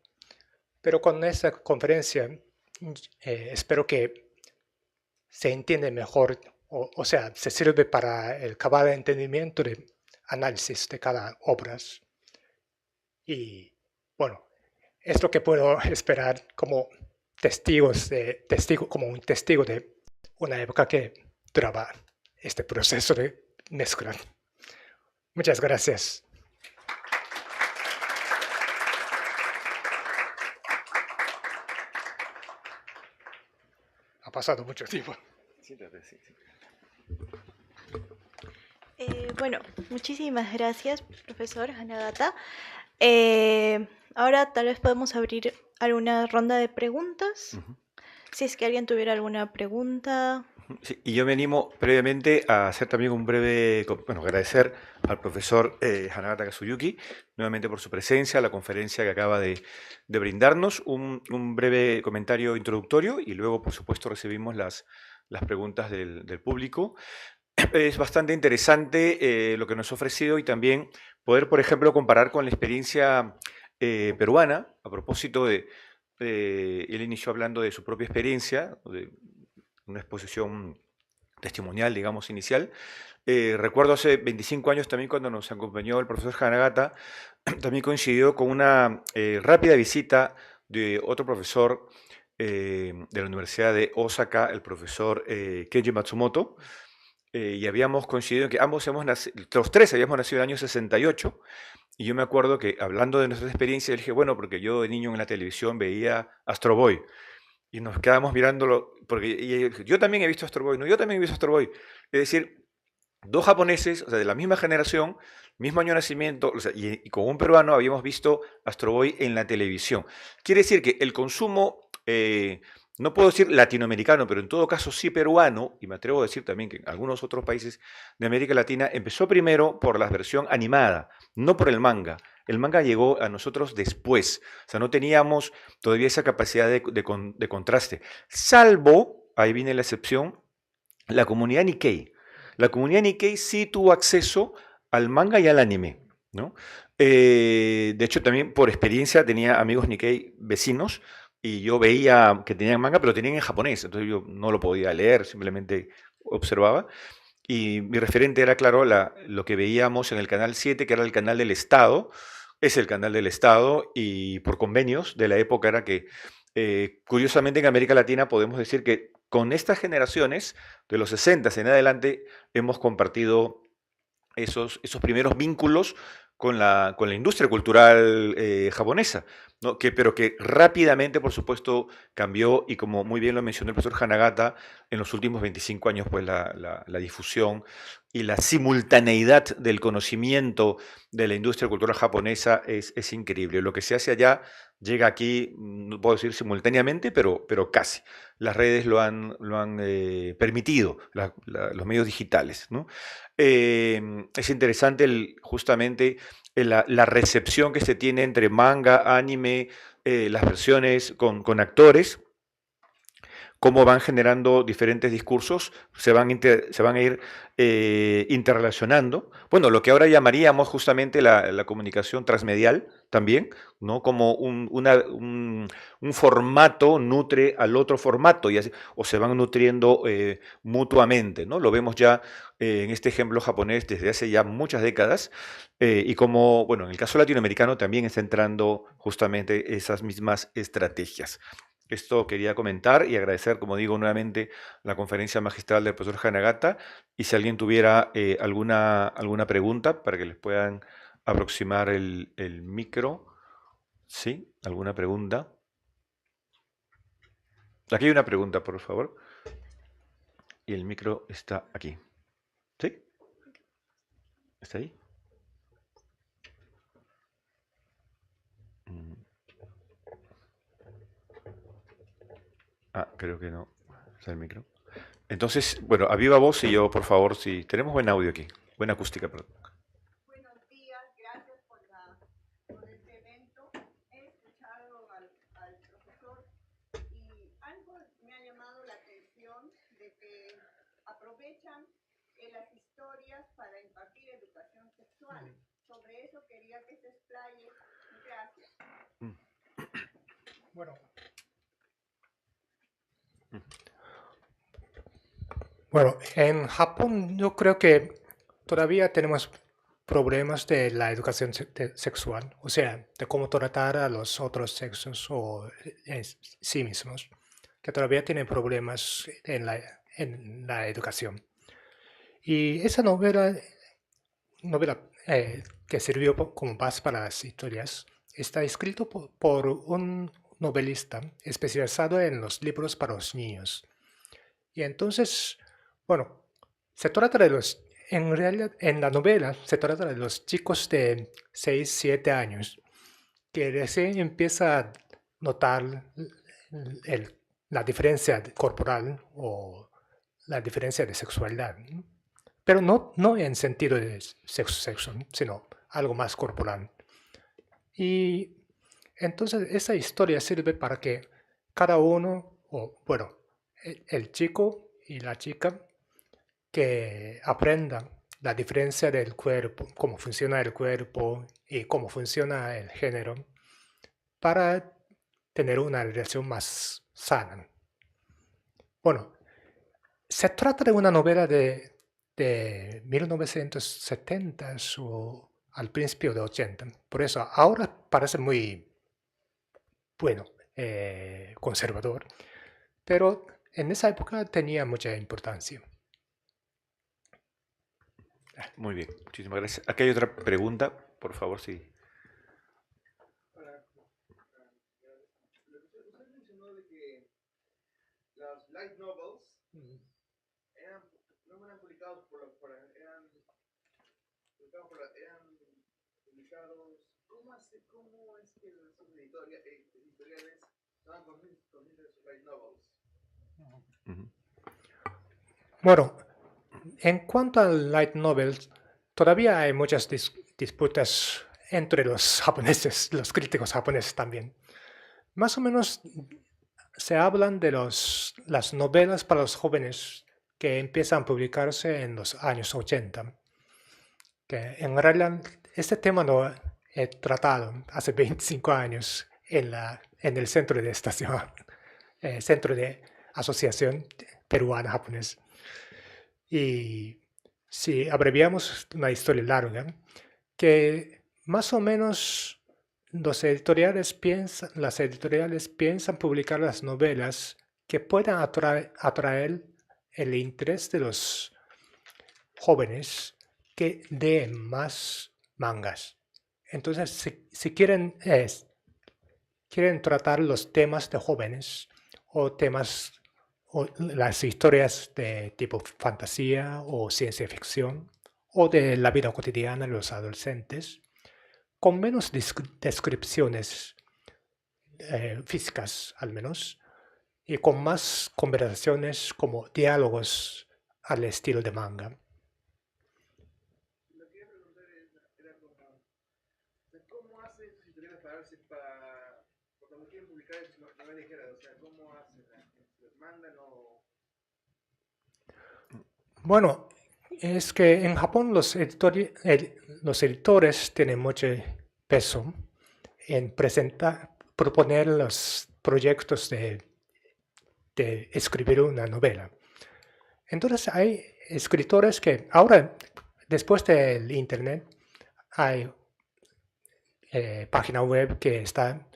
Pero con esta conferencia espero que se entiende mejor, o sea, se sirve para el cabal entendimiento de análisis de cada obra. Y bueno, es lo que puedo esperar como como un testigo de una época que duraba este proceso de mezcla. Muchas gracias. Ha pasado mucho tiempo. Bueno, muchísimas gracias, profesor Hanagata. Ahora tal vez podemos abrir alguna ronda de preguntas. Si es que alguien tuviera alguna pregunta. Sí, y yo me animo previamente a hacer también un breve, bueno, agradecer al profesor Hanagata Kazuyuki nuevamente por su presencia, la conferencia que acaba de brindarnos, un breve comentario introductorio y luego, por supuesto, recibimos las preguntas del público. Es bastante interesante lo que nos ha ofrecido y también poder, por ejemplo, comparar con la experiencia peruana, a propósito de, él inició hablando de su propia experiencia, de una exposición testimonial, digamos, inicial. Recuerdo hace 25 años también cuando nos acompañó el profesor Hanagata, también coincidió con una rápida visita de otro profesor de la Universidad de Osaka, el profesor Kenji Matsumoto, y habíamos coincidido en que ambos los tres habíamos nacido en el año 68, y yo me acuerdo que hablando de nuestras experiencias, le dije, bueno, porque yo de niño en la televisión veía Astro Boy, y nos quedábamos mirándolo, porque yo también he visto Astro Boy, no, yo también he visto Astro Boy. Es decir, dos japoneses, o sea, de la misma generación, mismo año de nacimiento, o sea, y con un peruano habíamos visto Astro Boy en la televisión. Quiere decir que el consumo, no puedo decir latinoamericano, pero en todo caso sí peruano, y me atrevo a decir también que en algunos otros países de América Latina, empezó primero por la versión animada, no por el manga. El manga llegó a nosotros después, o sea, no teníamos todavía esa capacidad de contraste, salvo, ahí viene la excepción, la comunidad Nikkei. La comunidad Nikkei sí tuvo acceso al manga y al anime, ¿no? De hecho, también por experiencia tenía amigos Nikkei vecinos y yo veía que tenían manga, pero tenían en japonés, entonces yo no lo podía leer, simplemente observaba. Y mi referente era, claro, lo que veíamos en el Canal 7, que era el canal del Estado, es el canal del Estado, y por convenios de la época era que, curiosamente en América Latina podemos decir que con estas generaciones, de los 60 en adelante, hemos compartido esos primeros vínculos con la industria cultural japonesa, ¿no? Pero que rápidamente, por supuesto, cambió y como muy bien lo mencionó el profesor Hanagata, en los últimos 25 años, pues la difusión y la simultaneidad del conocimiento de la industria cultural japonesa es increíble. Lo que se hace allá llega aquí, no puedo decir simultáneamente, pero casi. Las redes lo han permitido, los medios digitales, ¿no? Es interesante justamente la recepción que se tiene entre manga, anime, las versiones con actores, cómo van generando diferentes discursos, se van a ir interrelacionando. Bueno, lo que ahora llamaríamos justamente la comunicación transmedial también, ¿no? Como un formato nutre al otro formato, o se van nutriendo mutuamente, ¿no? Lo vemos ya en este ejemplo japonés desde hace ya muchas décadas, y como, bueno, en el caso latinoamericano también está entrando justamente esas mismas estrategias. Esto quería comentar y agradecer, como digo, nuevamente la conferencia magistral del profesor Hanagata. Y si alguien tuviera alguna pregunta para que les puedan aproximar el micro. ¿Sí? ¿Alguna pregunta? Aquí hay una pregunta, por favor. Y el micro está aquí. ¿Sí? ¿Está ahí? Creo que no. Está el micro. Entonces, bueno, a viva voz y yo, por favor, si tenemos buen audio aquí, buena acústica, perdón. Buenos días, gracias por este evento. He escuchado al profesor y algo me ha llamado la atención de que aprovechan las historias para impartir educación sexual. Sobre eso quería que se explaye. Gracias. Bueno, en Japón yo creo que todavía tenemos problemas de la educación sexual, o sea, de cómo tratar a los otros sexos o sí mismos, que todavía tienen problemas en la educación. Y esa novela que sirvió como base para las historias está escrito por un novelista especializado en los libros para los niños. Y entonces, bueno, se trata de en realidad, en la novela se trata de los chicos de 6, 7 años que recién empieza a notar la diferencia corporal o la diferencia de sexualidad, ¿no? Pero no en sentido de sexo, sino algo más corporal. Y entonces esa historia sirve para que cada uno, o bueno, el chico y la chica, que aprendan la diferencia del cuerpo, cómo funciona el cuerpo y cómo funciona el género, para tener una relación más sana. Bueno, se trata de una novela de 1970 o al principio de 80. Por eso ahora parece muy, bueno, conservador, pero en esa época tenía mucha importancia. Muy bien, muchísimas gracias. Aquí hay otra pregunta, por favor, sí. Usted mencionó de que las light novels no eran publicados eran publicados. ¿Cómo es que los editoriales estaban conscientes de sus light novels? Bueno, en cuanto a light novels, todavía hay muchas disputas entre los japoneses, los críticos japoneses también. Más o menos se hablan de las novelas para los jóvenes que empiezan a publicarse en los años 80. Que en realidad este tema lo he tratado hace 25 años en el centro de estación, centro de asociación peruana-japonesa. Y si abreviamos una historia larga, que más o menos las editoriales piensan publicar las novelas que puedan atraer el interés de los jóvenes que leen más mangas. Entonces, si quieren tratar los temas de jóvenes o temas o las historias de tipo fantasía o ciencia ficción o de la vida cotidiana de los adolescentes, con menos descripciones físicas al menos, y con más conversaciones como diálogos al estilo de manga. Lo que iba a preguntar era ¿cómo hacen sus editoriales para cuando quieren publicar novelas ligeras? O sea, ¿cómo hacen? ¿Les mandan o...? Bueno, es que en Japón los editores tienen mucho peso en proponer los proyectos de escribir una novela. Entonces hay escritores que ahora, después del internet, hay página web que está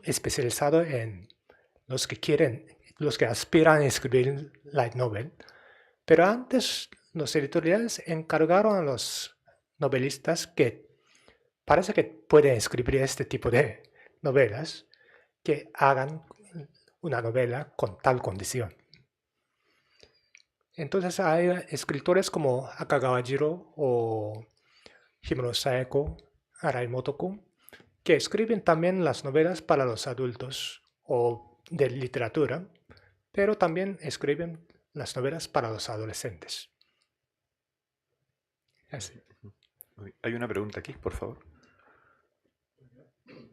especializado en los que aspiran a escribir light novel. Pero antes los editoriales encargaron a los novelistas que parece que pueden escribir este tipo de novelas, que hagan una novela con tal condición. Entonces hay escritores como Akagawajiro o Himuro Saeko, Arai Motoko, que escriben también las novelas para los adultos o de literatura, pero también escriben las novelas para los adolescentes. Así. Hay una pregunta aquí, por favor.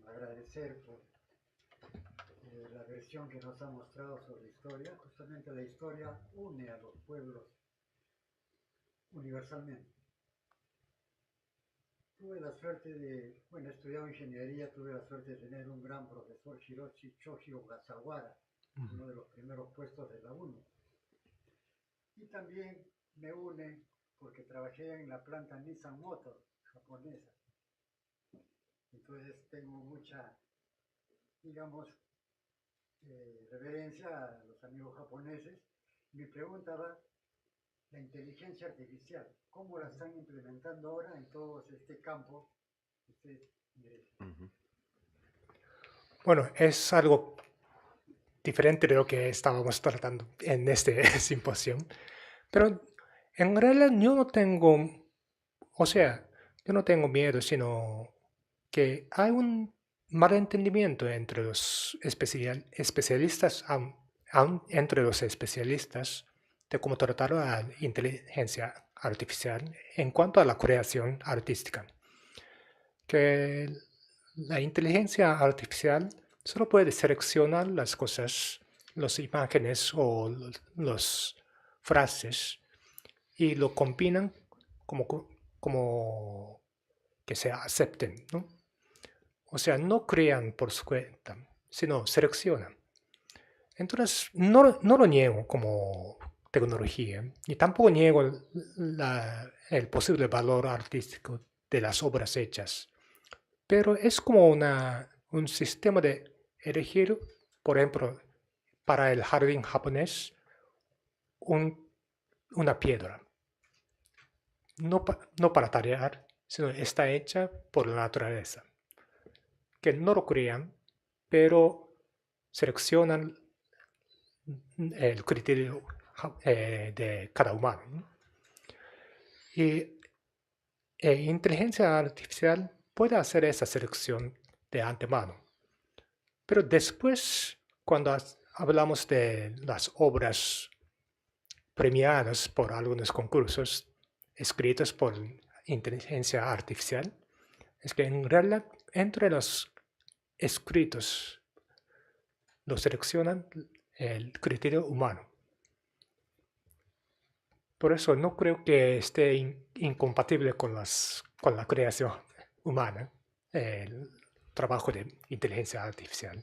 Agradecer por la versión que nos ha mostrado sobre historia. Justamente la historia une a los pueblos universalmente. Tuve la suerte de, bueno, he estudiado ingeniería, tuve la suerte de tener un gran profesor, Hiroshi Choji Ogasawara, uno de los primeros puestos de la UNO. Y también me une porque trabajé en la planta Nissan Motor japonesa. Entonces tengo mucha, digamos, reverencia a los amigos japoneses. Mi pregunta va, la inteligencia artificial, ¿cómo la están implementando ahora en todo este campo que usted merece? Bueno, es algo diferente de lo que estábamos tratando en este simposio, pero en realidad yo no tengo, yo no tengo miedo, sino que hay un malentendimiento entre los especialistas, entre los especialistas de cómo tratar a la inteligencia artificial en cuanto a la creación artística. Que la inteligencia artificial solo puede seleccionar las cosas, las imágenes o las frases y lo combinan como que se acepten, ¿no? O sea, no crean por su cuenta, sino seleccionan. Entonces, no lo niego como tecnología, y tampoco niego el posible valor artístico de las obras hechas, pero es como un sistema de elegir, por ejemplo, para el jardín japonés, una piedra, no para tarear, sino está hecha por la naturaleza, que no lo crean, pero seleccionan el criterio de cada humano, ¿no? Y inteligencia artificial puede hacer esa selección de antemano, pero después, cuando hablamos de las obras premiadas por algunos concursos escritos por inteligencia artificial, es que en realidad entre los escritos lo seleccionan el criterio humano. Por eso no creo que esté incompatible con la creación humana, el trabajo de inteligencia artificial.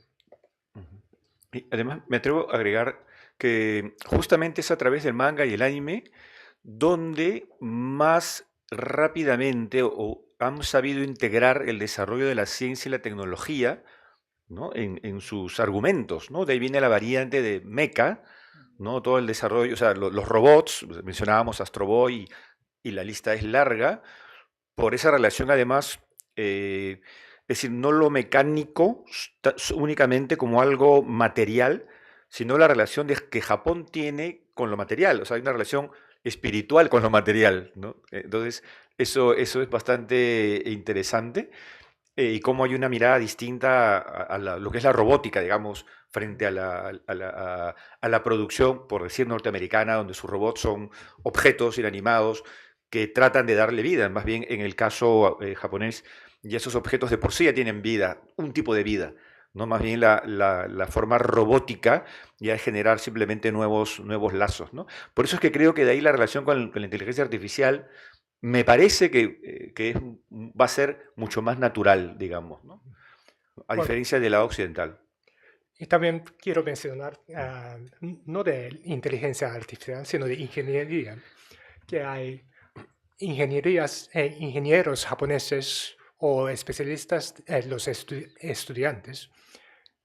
Y además, me atrevo a agregar que justamente es a través del manga y el anime donde más rápidamente han sabido integrar el desarrollo de la ciencia y la tecnología, ¿no? en sus argumentos, ¿no? De ahí viene la variante de mecha, ¿no? Todo el desarrollo, o sea, los robots, mencionábamos Astro Boy y la lista es larga, por esa relación además, es decir, no lo mecánico únicamente como algo material, sino la relación que Japón tiene con lo material, o sea, hay una relación espiritual con lo material, ¿no? Entonces, eso es bastante interesante. Y cómo hay una mirada distinta a lo que es la robótica, digamos, frente a la producción, por decir, norteamericana, donde sus robots son objetos inanimados que tratan de darle vida. Más bien, en el caso japonés, ya esos objetos de por sí ya tienen vida, un tipo de vida, ¿no? Más bien la forma robótica ya es generar simplemente nuevos lazos, ¿no? Por eso es que creo que de ahí la relación con la inteligencia artificial me parece que va a ser mucho más natural, digamos, ¿no? A diferencia del lado occidental. Y también quiero mencionar, no de inteligencia artificial, sino de ingeniería, que hay ingenieros japoneses o especialistas, los estudiantes,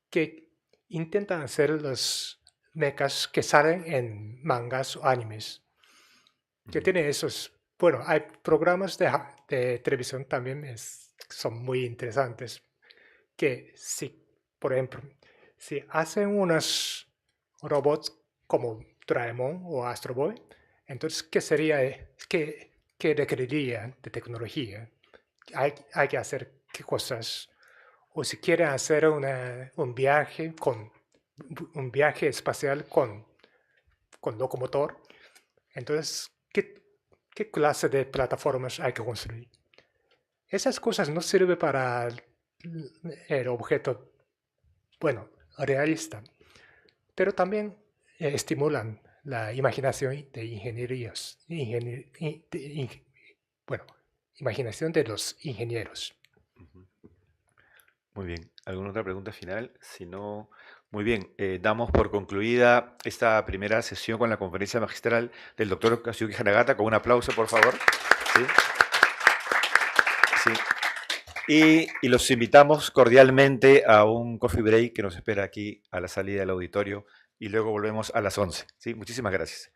que intentan hacer los mechas que salen en mangas o animes, que tienen esos. Bueno, hay programas de televisión también, son muy interesantes, que si, por ejemplo, si hacen unos robots como Doraemon o Astro Boy, Entonces, ¿qué sería, qué requeriría de tecnología? Hay que hacer qué cosas. O si quieren hacer un viaje espacial con locomotor, entonces, ¿qué clase de plataformas hay que construir? Esas cosas no sirven para el objeto, bueno, realista, pero también estimulan la imaginación de ingenierías, bueno, imaginación de los ingenieros. Muy bien. ¿Alguna otra pregunta final? Si no, muy bien. Damos por concluida esta primera sesión con la conferencia magistral del doctor Kazuyuki Hanagata. Con un aplauso, por favor. ¿Sí? Sí. Y los invitamos cordialmente a un coffee break que nos espera aquí a la salida del auditorio y luego volvemos a las 11. ¿Sí? Muchísimas gracias.